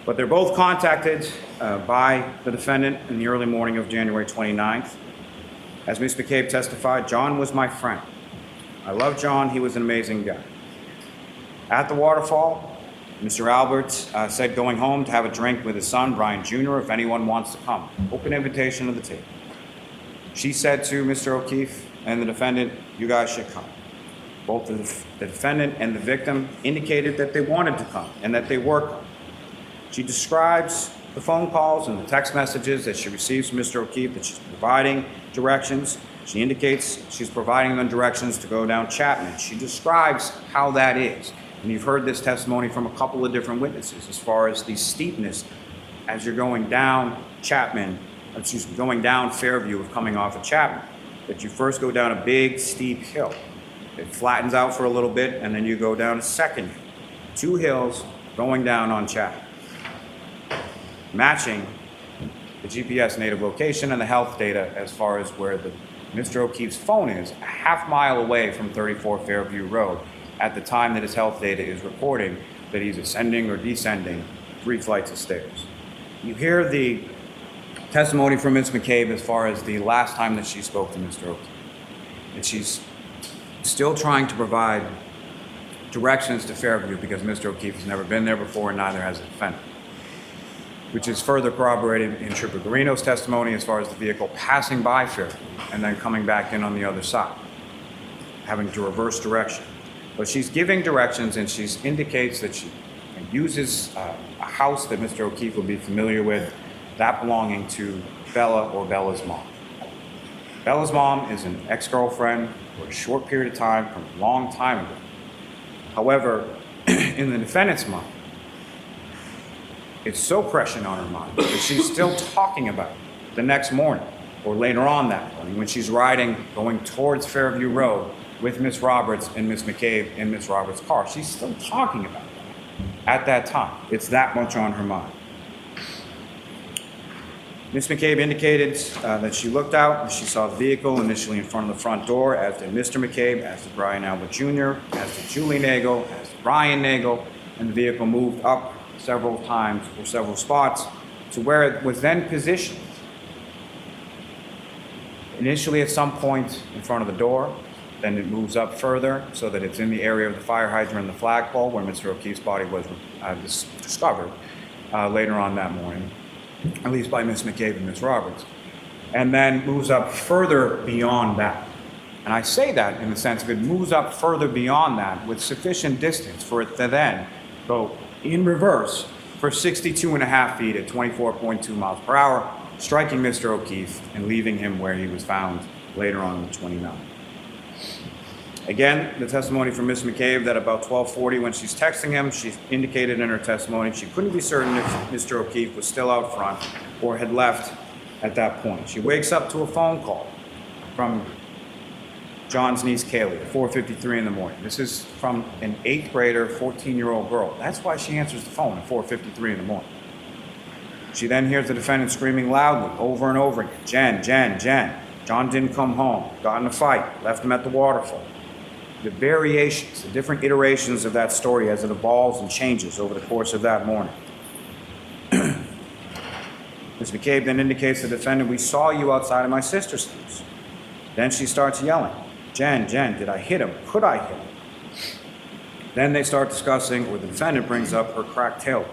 But they're both contacted by the defendant in the early morning of January 29th. As Ms. McCabe testified, John was my friend. I love John, he was an amazing guy. At the waterfall, Mr. Albert said going home to have a drink with his son, Brian Jr., if anyone wants to come. Open invitation to the table. She said to Mr. O'Keefe and the defendant, you guys should come. Both the defendant and the victim indicated that they wanted to come and that they were coming. She describes the phone calls and the text messages that she receives from Mr. O'Keefe, that she's providing directions. She indicates she's providing them directions to go down Chapman. She describes how that is. And you've heard this testimony from a couple of different witnesses as far as the steepness as you're going down going down Fairview of coming off of Chapman. That you first go down a big, steep hill. It flattens out for a little bit, and then you go down a second hill. 2 hills going down on Chapman. Matching the GPS native location and the health data as far as where Mr. O'Keefe's phone is, a half mile away from 34 Fairview Road at the time that his health data is reporting that he's ascending or descending 3 flights of stairs. You hear the testimony from Ms. McCabe as far as the last time that she spoke to Mr. O'Keefe. And she's still trying to provide directions to Fairview because Mr. O'Keefe has never been there before and neither has the defendant, which is further corroborated in Trooper Garino's testimony as far as the vehicle passing by Fairview and then coming back in on the other side, having to reverse direction. But she's giving directions and she indicates that she uses a house that Mr. O'Keefe will be familiar with, that belonging to Bella or Bella's mom. Bella's mom is an ex-girlfriend for a short period of time from a long time ago. However, in the defendant's mind, it's so prescient on her mind that she's still talking about it the next morning or later on that morning when she's riding, going towards Fairview Road with Miss Roberts and Miss McCabe in Miss Roberts' car. She's still talking about that at that time. It's that much on her mind. Ms. McCabe indicated that she looked out and she saw the vehicle initially in front of the front door, as did Mr. McCabe, as did Brian Albert Jr., as did Julie Nagel, as did Ryan Nagel, and the vehicle moved up several times or several spots to where it was then positioned. Initially at some point in front of the door, then it moves up further so that it's in the area of the fire hydrant and the flagpole where Mr. O'Keefe's body was discovered later on that morning, at least by Ms. McCabe and Ms. Roberts, and then moves up further beyond that. And I say that in the sense of it moves up further beyond that with sufficient distance for it to then go in reverse for 62.5 feet at 24.2 miles per hour, striking Mr. O'Keefe and leaving him where he was found later on the 29th. Again, the testimony from Ms. McCabe that about 12:40 when she's texting him, she indicated in her testimony she couldn't be certain if Mr. O'Keefe was still out front or had left at that point. She wakes up to a phone call from John's niece Kaylee at 4:53 in the morning. This is from an 8th grader, 14-year-old girl. That's why she answers the phone at 4:53 in the morning. She then hears the defendant screaming loudly over and over again, "Jen, Jen, Jen. John didn't come home, got in a fight, left him at the waterfall." The variations, the different iterations of that story as it evolves and changes over the course of that morning. Ms. McCabe then indicates to the defendant, "We saw you outside of my sister's house." Then she starts yelling, "Jen, Jen, did I hit him? Could I hit him?" Then they start discussing, or the defendant brings up her cracked tailbone.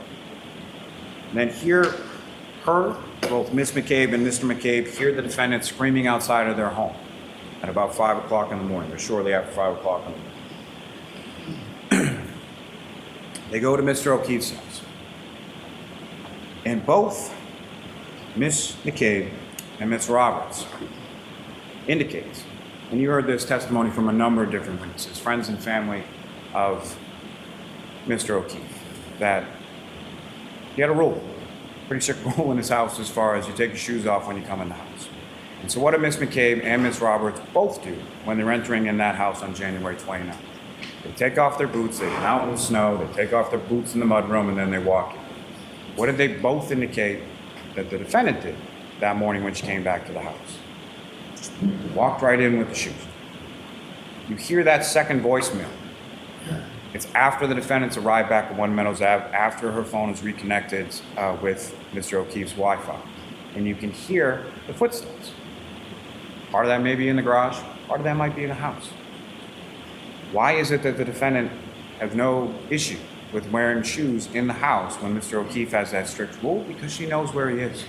Then both Ms. McCabe and Mr. McCabe hear the defendant screaming outside of their home at about 5 o'clock in the morning, or shortly after 5 o'clock in the morning. They go to Mr. O'Keefe's house. And both Ms. McCabe and Ms. Roberts indicate, and you heard this testimony from a number of different witnesses, friends and family of Mr. O'Keefe, that he had a rule, pretty strict rule in his house as far as you take your shoes off when you come in the house. And so what did Ms. McCabe and Ms. Roberts both do when they're entering in that house on January 29th? They take off their boots, they get out in the snow, they take off their boots in the mudroom, and then they walk in. What did they both indicate that the defendant did that morning when she came back to the house? Just walked right in with the shoes. You hear that second voicemail. It's after the defendants arrived back at One Meadows Ave, after her phone is reconnected with Mr. O'Keefe's Wi-Fi. And you can hear the footsteps. Part of that may be in the garage, part of that might be in the house. Why is it that the defendant has no issue with wearing shoes in the house when Mr. O'Keefe has that strict rule? Because she knows where he is.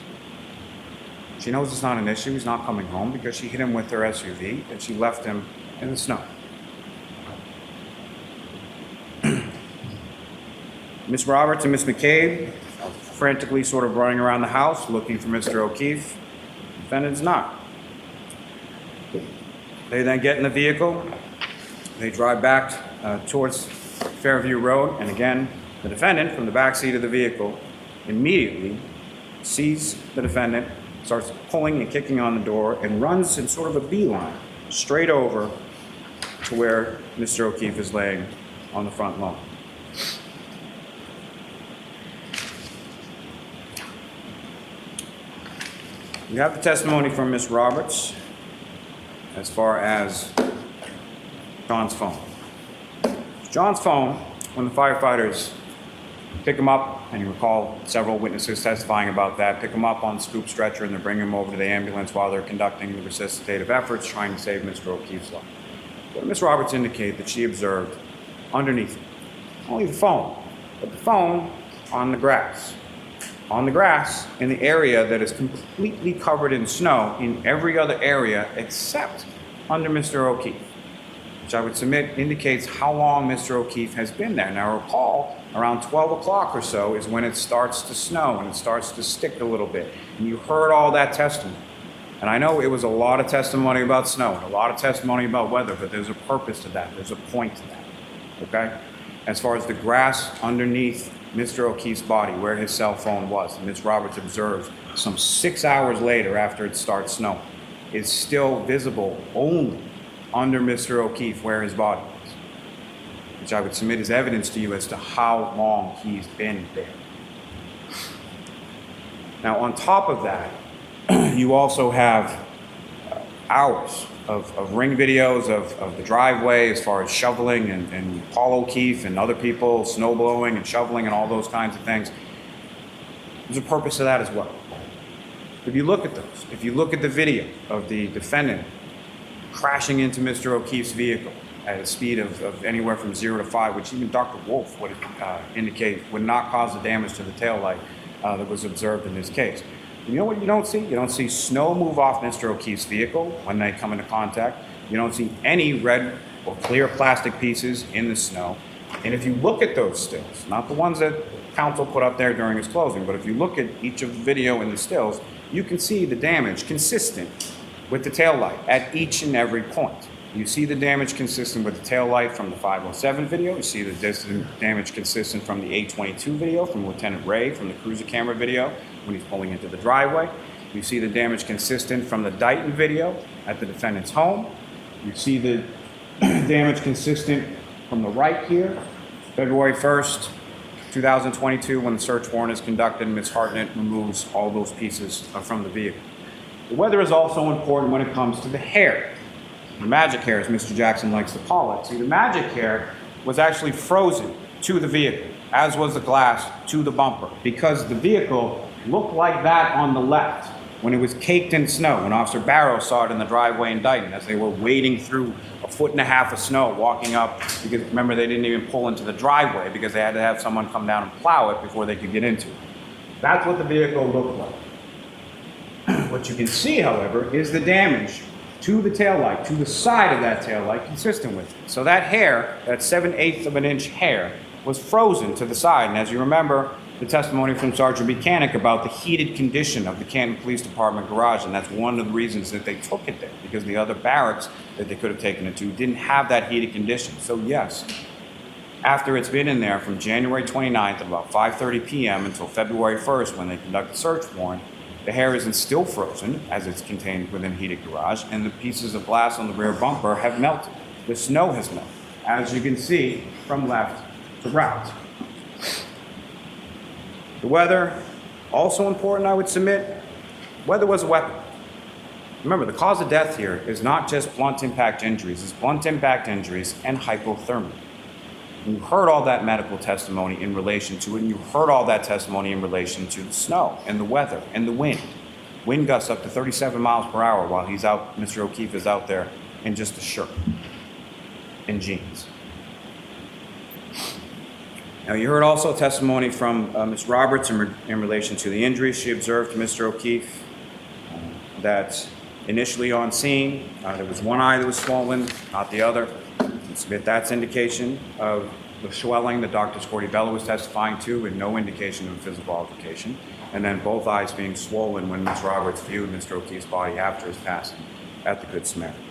She knows it's not an issue, he's not coming home, because she hit him with her SUV and she left him in the snow. Ms. Roberts and Ms. McCabe are frantically sort of running around the house looking for Mr. O'Keefe. The defendant's not. They then get in the vehicle. They drive back towards Fairview Road, and again, the defendant from the back seat of the vehicle immediately sees the defendant, starts pulling and kicking on the door, and runs in sort of a beeline straight over to where Mr. O'Keefe is laying on the front lawn. We have the testimony from Ms. Roberts as far as John's phone. John's phone, when the firefighters pick him up, and you recall several witnesses testifying about that, pick him up on the scoop stretcher and they bring him over to the ambulance while they're conducting the resuscitative efforts trying to save Mr. O'Keefe's life. But Ms. Roberts indicated that she observed underneath it, only the phone, but the phone on the grass. On the grass in the area that is completely covered in snow in every other area except under Mr. O'Keefe, which I would submit indicates how long Mr. O'Keefe has been there. Now recall, around 12 o'clock or so is when it starts to snow and it starts to stick a little bit. And you heard all that testimony. And I know it was a lot of testimony about snow and a lot of testimony about weather, but there's a purpose to that. There's a point to that, okay? As far as the grass underneath Mr. O'Keefe's body, where his cell phone was, and Ms. Roberts observes some 6 hours later after it starts snowing, is still visible only under Mr. O'Keefe where his body was, which I would submit as evidence to you as to how long he's been there. Now, on top of that, you also have hours of ring videos of the driveway as far as shoveling and Paul O'Keefe and other people snow blowing and shoveling and all those kinds of things. There's a purpose to that as well. If you look at those, if you look at the video of the defendant crashing into Mr. O'Keefe's vehicle at a speed of anywhere from 0 to 5, which even Dr. Wolf would indicate would not cause the damage to the taillight that was observed in this case. You know what you don't see? You don't see snow move off Mr. O'Keefe's vehicle when they come into contact. You don't see any red or clear plastic pieces in the snow. And if you look at those stills, not the ones that counsel put up there during his closing, but if you look at each of the video in the stills, you can see the damage consistent with the taillight at each and every point. You see the damage consistent with the taillight from the 507 video. You see the damage consistent from the 822 video from Lieutenant Ray from the cruiser camera video when he's pulling into the driveway. You see the damage consistent from the Dighton video at the defendant's home. You see the damage consistent from the right here, February 1st, 2022, when the search warrant is conducted and Ms. Hartnett removes all those pieces from the vehicle. The weather is also important when it comes to the hair. The magic hair, as Mr. Jackson likes to call it. See, the magic hair was actually frozen to the vehicle, as was the glass to the bumper, because the vehicle looked like that on the left when it was caked in snow, when Officer Barrow saw it in the driveway in Dighton as they were wading through 1.5 feet of snow, walking up, because remember, they didn't even pull into the driveway because they had to have someone come down and plow it before they could get into it. That's what the vehicle looked like. What you can see, however, is the damage to the taillight, to the side of that taillight, consistent with it. So that hair, that 7/8 of an inch hair, was frozen to the side. And as you remember, the testimony from Sergeant Buchanan about the heated condition of the Canton Police Department garage, and that's one of the reasons that they took it there, because the other barracks that they could have taken it to didn't have that heated condition. So yes, after it's been in there from January 29th at about 5:30 p.m. until February 1st when they conduct the search warrant, the hair isn't still frozen, as it's contained within a heated garage, and the pieces of glass on the rear bumper have melted. The snow has melted, as you can see from left to right. The weather, also important, I would submit, weather was a weapon. Remember, the cause of death here is not just blunt impact injuries, it's blunt impact injuries and hypothermia. You heard all that medical testimony in relation to it, and you heard all that testimony in relation to the snow and the weather and the wind. Wind gusts up to 37 miles per hour while he's out, Mr. O'Keefe is out there in just a shirt and jeans. Now, you heard also testimony from Ms. Roberts in relation to the injuries she observed to Mr. O'Keefe, that initially on scene, there was one eye that was swollen, not the other. That's indication of the swelling that Dr. Scortibella was testifying to, and no indication of a physical altercation. And then both eyes being swollen when Ms. Roberts viewed Mr. O'Keefe's body after his passing at the Good Samaritan.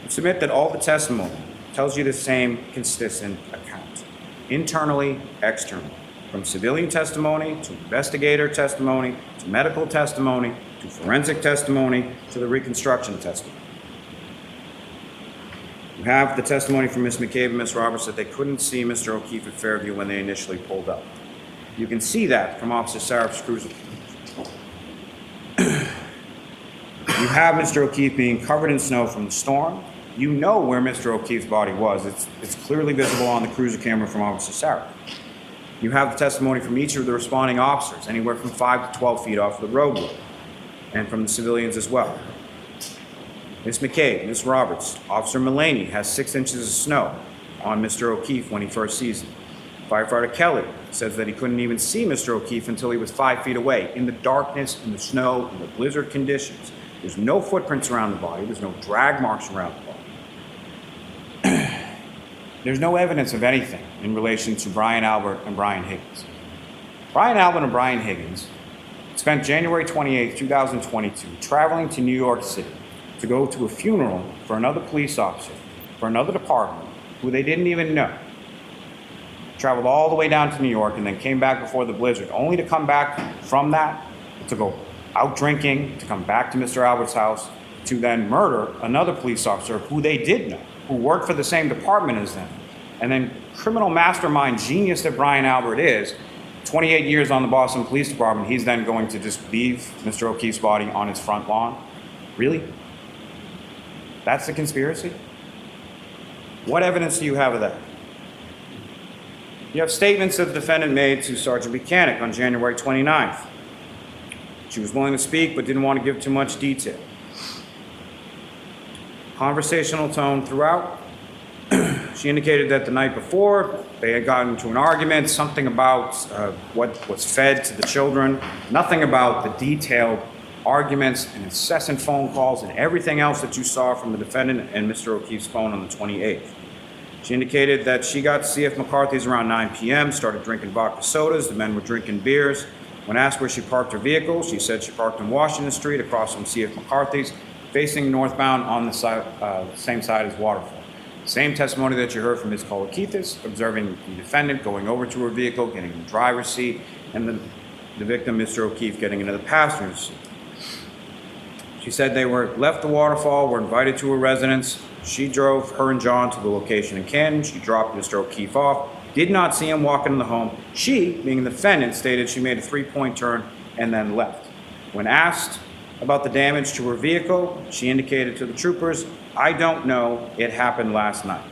Submit that all the testimony tells you the same consistent account, internally, externally, from civilian testimony to investigator testimony to medical testimony to forensic testimony to the reconstruction testimony. You have the testimony from Ms. McCabe and Ms. Roberts that they couldn't see Mr. O'Keefe at Fairview when they initially pulled up. You can see that from Officer Sarif's cruiser. You have Mr. O'Keefe being covered in snow from the storm. You know where Mr. O'Keefe's body was. It's clearly visible on the cruiser camera from Officer Sarif. You have the testimony from each of the responding officers, anywhere from 5 to 12 feet off the roadway, and from the civilians as well. Ms. McCabe, Ms. Roberts, Officer Mullaney has 6 inches of snow on Mr. O'Keefe when he first sees him. Firefighter Kelly says that he couldn't even see Mr. O'Keefe until he was 5 feet away, in the darkness, in the snow, in the blizzard conditions. There's no footprints around the body. There's no drag marks around the body. There's no evidence of anything in relation to Brian Albert and Brian Higgins. Brian Albert and Brian Higgins spent January 28, 2022, traveling to New York City to go to a funeral for another police officer, for another department, who they didn't even know. Traveled all the way down to New York and then came back before the blizzard, only to come back from that to go out drinking, to come back to Mr. Albert's house, to then murder another police officer who they did know, who worked for the same department as them. And then criminal mastermind genius that Brian Albert is, 28 years on the Boston Police Department, he's then going to just leave Mr. O'Keefe's body on his front lawn? Really? That's the conspiracy? What evidence do you have of that? You have statements that the defendant made to Sergeant Buchanan on January 29th. She was willing to speak but didn't want to give too much detail. Conversational tone throughout. She indicated that the night before they had gotten into an argument, something about what was fed to the children, nothing about the detailed arguments and incessant phone calls and everything else that you saw from the defendant and Mr. O'Keefe's phone on the 28th. She indicated that she got to C.F. McCarthy's around 9 p.m., started drinking vodka sodas, the men were drinking beers. When asked where she parked her vehicle, she said she parked on Washington Street across from C.F. McCarthy's, facing northbound on the same side as Waterfall. Same testimony that you heard from Ms. Kolakithis, observing the defendant going over to her vehicle, getting in the driver's seat, and the victim, Mr. O'Keefe, getting into the passenger seat. She said they left the Waterfall, were invited to her residence. She drove her and John to the location in Canton. She dropped Mr. O'Keefe off, did not see him walk into the home. She, being the defendant, stated she made a 3-point turn and then left. When asked about the damage to her vehicle, she indicated to the troopers, "I don't know, it happened last night."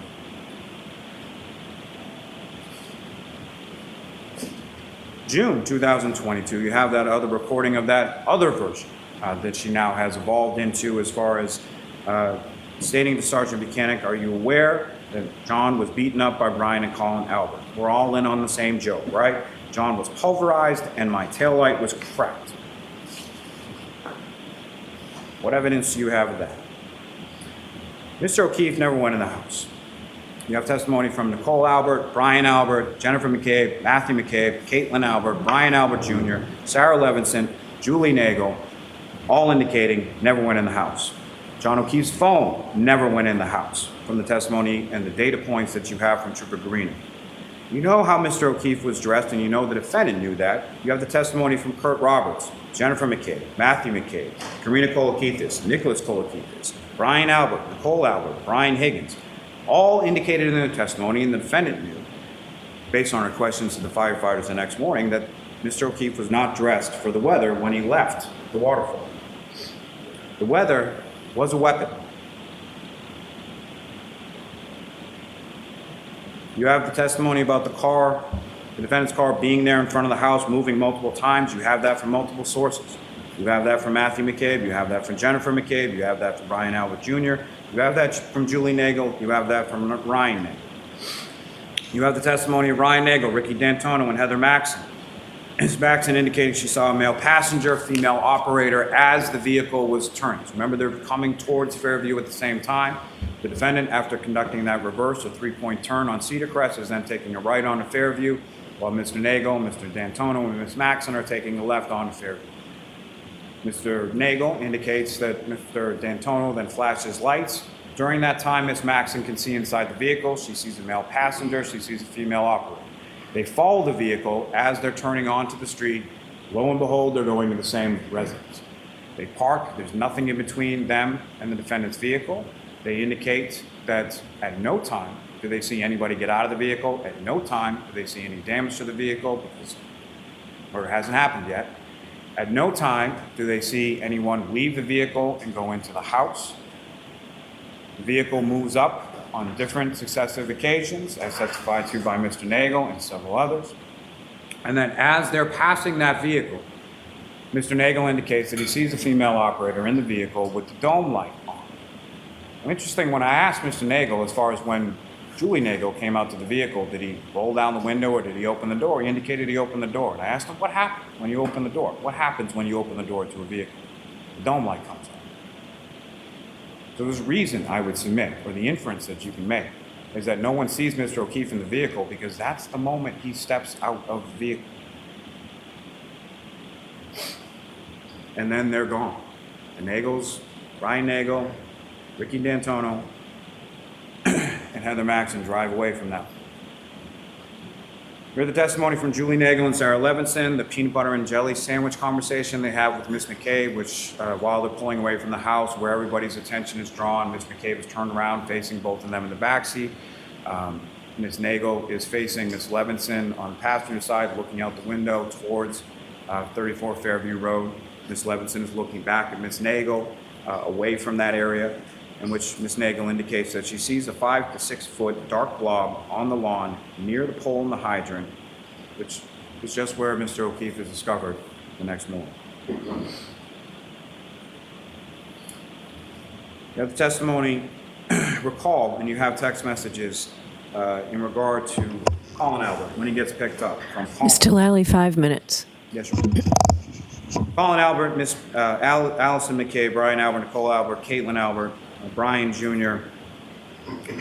June 2022, you have that other recording of that other version that she now has evolved into, as far as stating to Sergeant Buchanan, "Are you aware that John was beaten up by Brian and Colin Albert? We're all in on the same joke, right? John was pulverized and my taillight was cracked." What evidence do you have of that? Mr. O'Keefe never went in the house. You have testimony from Nicole Albert, Brian Albert, Jennifer McCabe, Matthew McCabe, Caitlin Albert, Brian Albert Jr., Sarah Levinson, Julie Nagel, all indicating never went in the house. John O'Keefe's phone never went in the house, from the testimony and the data points that you have from Trooper Garino. You know how Mr. O'Keefe was dressed, and you know the defendant knew that. You have the testimony from Kurt Roberts, Jennifer McCabe, Matthew McCabe, Karina Kolakithis, Nicholas Kolakithis, Brian Albert, Nicole Albert, Brian Higgins, all indicated in their testimony, and the defendant knew, based on her questions to the firefighters the next morning, that Mr. O'Keefe was not dressed for the weather when he left the Waterfall. The weather was a weapon. You have the testimony about the car, the defendant's car being there in front of the house, moving multiple times. You have that from multiple sources. You have that from Matthew McCabe. You have that from Jennifer McCabe. You have that from Brian Albert Jr. You have that from Julie Nagel. You have that from Ryan Nagel. You have the testimony of Ryan Nagel, Ricky D'Antonio, and Heather Maxson. Ms. Maxson indicated she saw a male passenger, female operator, as the vehicle was turning. So remember, they're coming towards Fairview at the same time. The defendant, after conducting that reverse, a 3-point turn on Cedar Crest, is then taking a right onto Fairview, while Mr. Nagel, Mr. D'Antonio, and Ms. Maxson are taking a left onto Fairview. Mr. Nagel indicates that Mr. D'Antonio then flashes lights. During that time, Ms. Maxson can see inside the vehicle. She sees a male passenger. She sees a female operator. They follow the vehicle as they're turning onto the street. Lo and behold, they're going to the same residence. They park. There's nothing in between them and the defendant's vehicle. They indicate that at no time do they see anybody get out of the vehicle. At no time do they see any damage to the vehicle, or it hasn't happened yet. At no time do they see anyone leave the vehicle and go into the house. The vehicle moves up on different successive occasions, as testified to by Mr. Nagel and several others. And then as they're passing that vehicle, Mr. Nagel indicates that he sees a female operator in the vehicle with the dome light on. Interesting, when I asked Mr. Nagel, as far as when Julie Nagel came out to the vehicle, did he roll down the window or did he open the door? He indicated he opened the door. And I asked him, what happened when you open the door? What happens when you open the door to a vehicle? The dome light comes on. So there's a reason I would submit, or the inference that you can make, is that no one sees Mr. O'Keefe in the vehicle because that's the moment he steps out of the vehicle. And then they're gone. The Nagels, Ryan Nagel, Ricky D'Antonio, and Heather Maxson drive away from that. You heard the testimony from Julie Nagel and Sarah Levinson, the peanut butter and jelly sandwich conversation they have with Ms. McCabe, which while they're pulling away from the house where everybody's attention is drawn, Ms. McCabe is turned around facing both of them in the backseat. Ms. Nagel is facing Ms. Levinson on the passenger side, looking out the window towards 34 Fairview Road. Ms. Levinson is looking back at Ms. Nagel away from that area, in which Ms. Nagel indicates that she sees a 5 to 6 foot dark blob on the lawn near the pole in the hydrant, which is just where Mr. O'Keefe is discovered the next morning. You have the testimony recalled, and you have text messages in regard to Colin Albert when he gets picked up from Colin.
Mr. Lally, 5 minutes.
Yes, sir. Colin Albert, Miss Allison McCabe, Brian Albert, Nicole Albert, Caitlin Albert, Brian Jr.,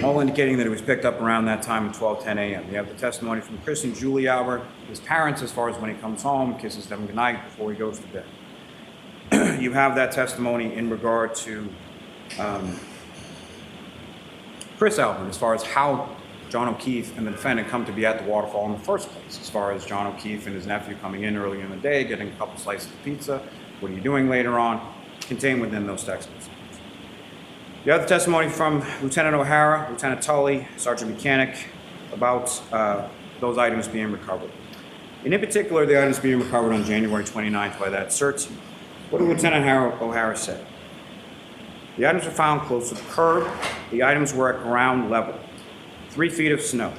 all indicating that it was picked up around that time at 12:10 a.m. You have the testimony from Chris and Julie Albert, his parents, as far as when he comes home, kisses them goodnight before he goes to bed. You have that testimony in regard to Chris Albert, as far as how John O'Keefe and the defendant come to be at the waterfall in the first place, as far as John O'Keefe and his nephew coming in early in the day, getting a couple slices of pizza, what are you doing later on, contained within those text messages. You have the testimony from Lieutenant O'Hara, Lieutenant Tully, Sergeant Mechanic, about those items being recovered. And in particular, the items being recovered on January 29th by that search team. What did Lieutenant O'Hara say? The items were found close to the curb. The items were at ground level. 3 feet of snow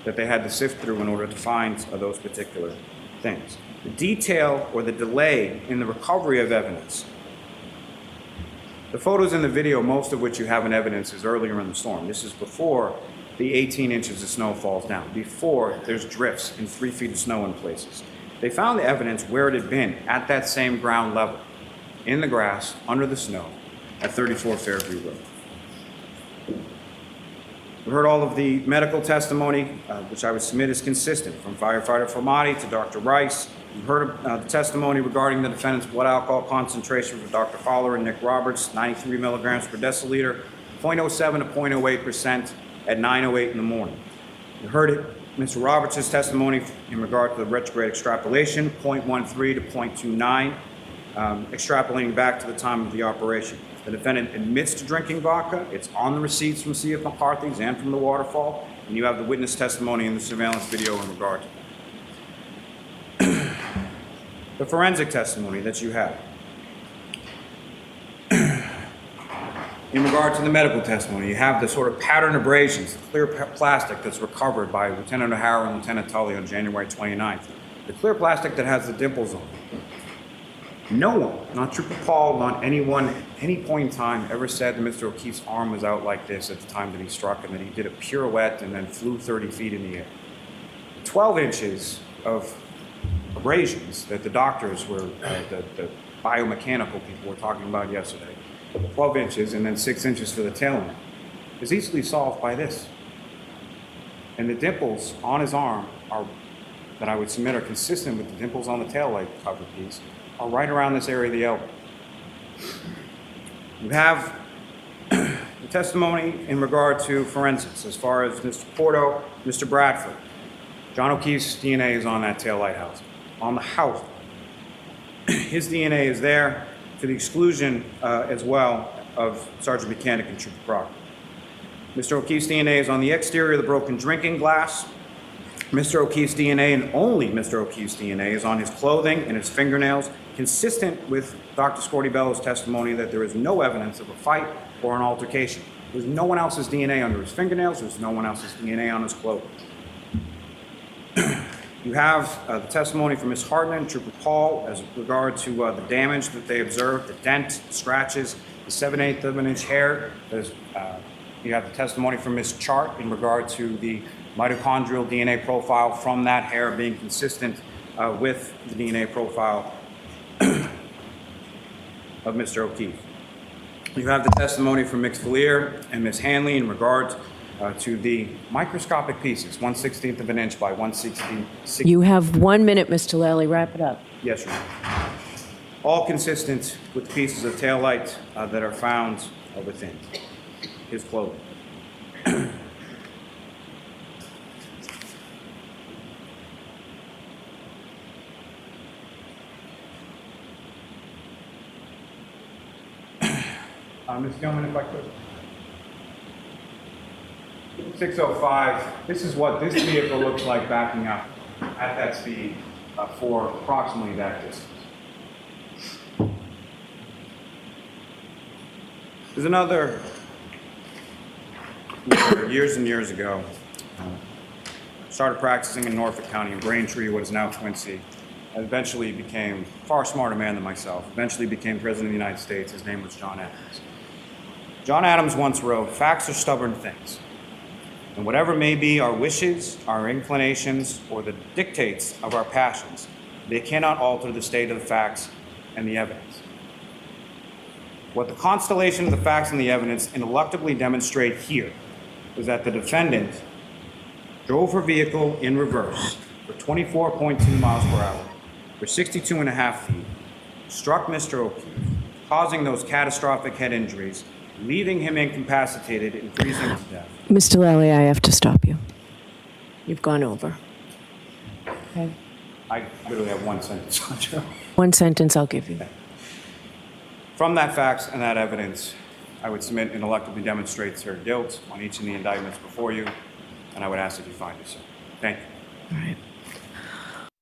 that they had to sift through in order to find those particular things. The detail or the delay in the recovery of evidence. The photos in the video, most of which you have in evidence, is earlier in the storm. This is before the 18 inches of snow falls down, before there's drifts and 3 feet of snow in places. They found the evidence where it had been at that same ground level, in the grass, under the snow, at 34 Fairview Road. We heard all of the medical testimony, which I would submit is consistent, from firefighter Formati to Dr. Rice. You heard the testimony regarding the defendant's blood alcohol concentration from Dr. Fowler and Nick Roberts, 93 milligrams per deciliter, 0.07 to 0.08% at 9:08 in the morning. You heard it, Mr. Roberts' testimony in regard to the retrograde extrapolation, 0.13 to 0.29, extrapolating back to the time of the operation. The defendant admits to drinking vodka. It's on the receipts from C.F. McCarthy's and from the waterfall, and you have the witness testimony in the surveillance video in regard to that. The forensic testimony that you have. In regard to the medical testimony, you have the sort of pattern abrasions, the clear plastic that's recovered by Lieutenant O'Hara and Lieutenant Tully on January 29th. The clear plastic that has the dimples on it. No one, not Trooper Paul, not anyone, at any point in time, ever said that Mr. O'Keefe's arm was out like this at the time that he struck and that he did a pirouette and then flew 30 feet in the air. 12 inches of abrasions that the doctors were, the biomechanical people were talking about yesterday, 12 inches and then 6 inches for the tail end, is easily solved by this. And the dimples on his arm are, that I would submit, are consistent with the dimples on the taillight cover piece, are right around this area of the elbow. You have the testimony in regard to forensics, as far as Mr. Porto, Mr. Bradford. John O'Keefe's DNA is on that taillight housing, on the house. His DNA is there to the exclusion as well of Sergeant Mechanic and Trooper Proctor. Mr. O'Keefe's DNA is on the exterior of the broken drinking glass. Mr. O'Keefe's DNA, and only Mr. O'Keefe's DNA, is on his clothing and his fingernails, consistent with Dr. Scortibello's testimony that there is no evidence of a fight or an altercation. There's no one else's DNA under his fingernails. There's no one else's DNA on his clothing. You have the testimony from Ms. Hartman, Trooper Paul, as regard to the damage that they observed, the dent, the scratches, the 7/8 of an inch hair. You have the testimony from Ms. Chart in regard to the mitochondrial DNA profile from that hair being consistent with the DNA profile of Mr. O'Keefe. You have the testimony from Ms. Valier and Ms. Hanley in regard to the microscopic pieces, 1/16 of an inch by 1/16.
You have 1 minute, Mr. Lally. Wrap it up.
Yes, Your Honor. All consistent with the pieces of taillight that are found within his clothing. Ms. Gilman, if I could. 6:05, this is what this vehicle looks like backing up at that speed for approximately that distance. There's another, years and years ago, started practicing in Norfolk County in Braintree, what is now Quincy. I eventually became a far smarter man than myself, eventually became President of the United States. His name was John Adams. John Adams once wrote, "Facts are stubborn things. And whatever may be our wishes, our inclinations, or the dictates of our passions, they cannot alter the state of the facts and the evidence." What the constellation of the facts and the evidence ineluctably demonstrate here was that the defendant drove her vehicle in reverse for 24.2 miles per hour for 62.5 feet, struck Mr. O'Keefe, causing those catastrophic head injuries, leaving him incapacitated and freezing to death.
Mr. Lally, I have to stop you. You've gone over. Okay.
I literally have one sentence on Joe.
One sentence I'll give you.
From that facts and that evidence, I would submit ineluctably demonstrates her guilt on each of the indictments before you, and I would ask that you find it so. Thank you.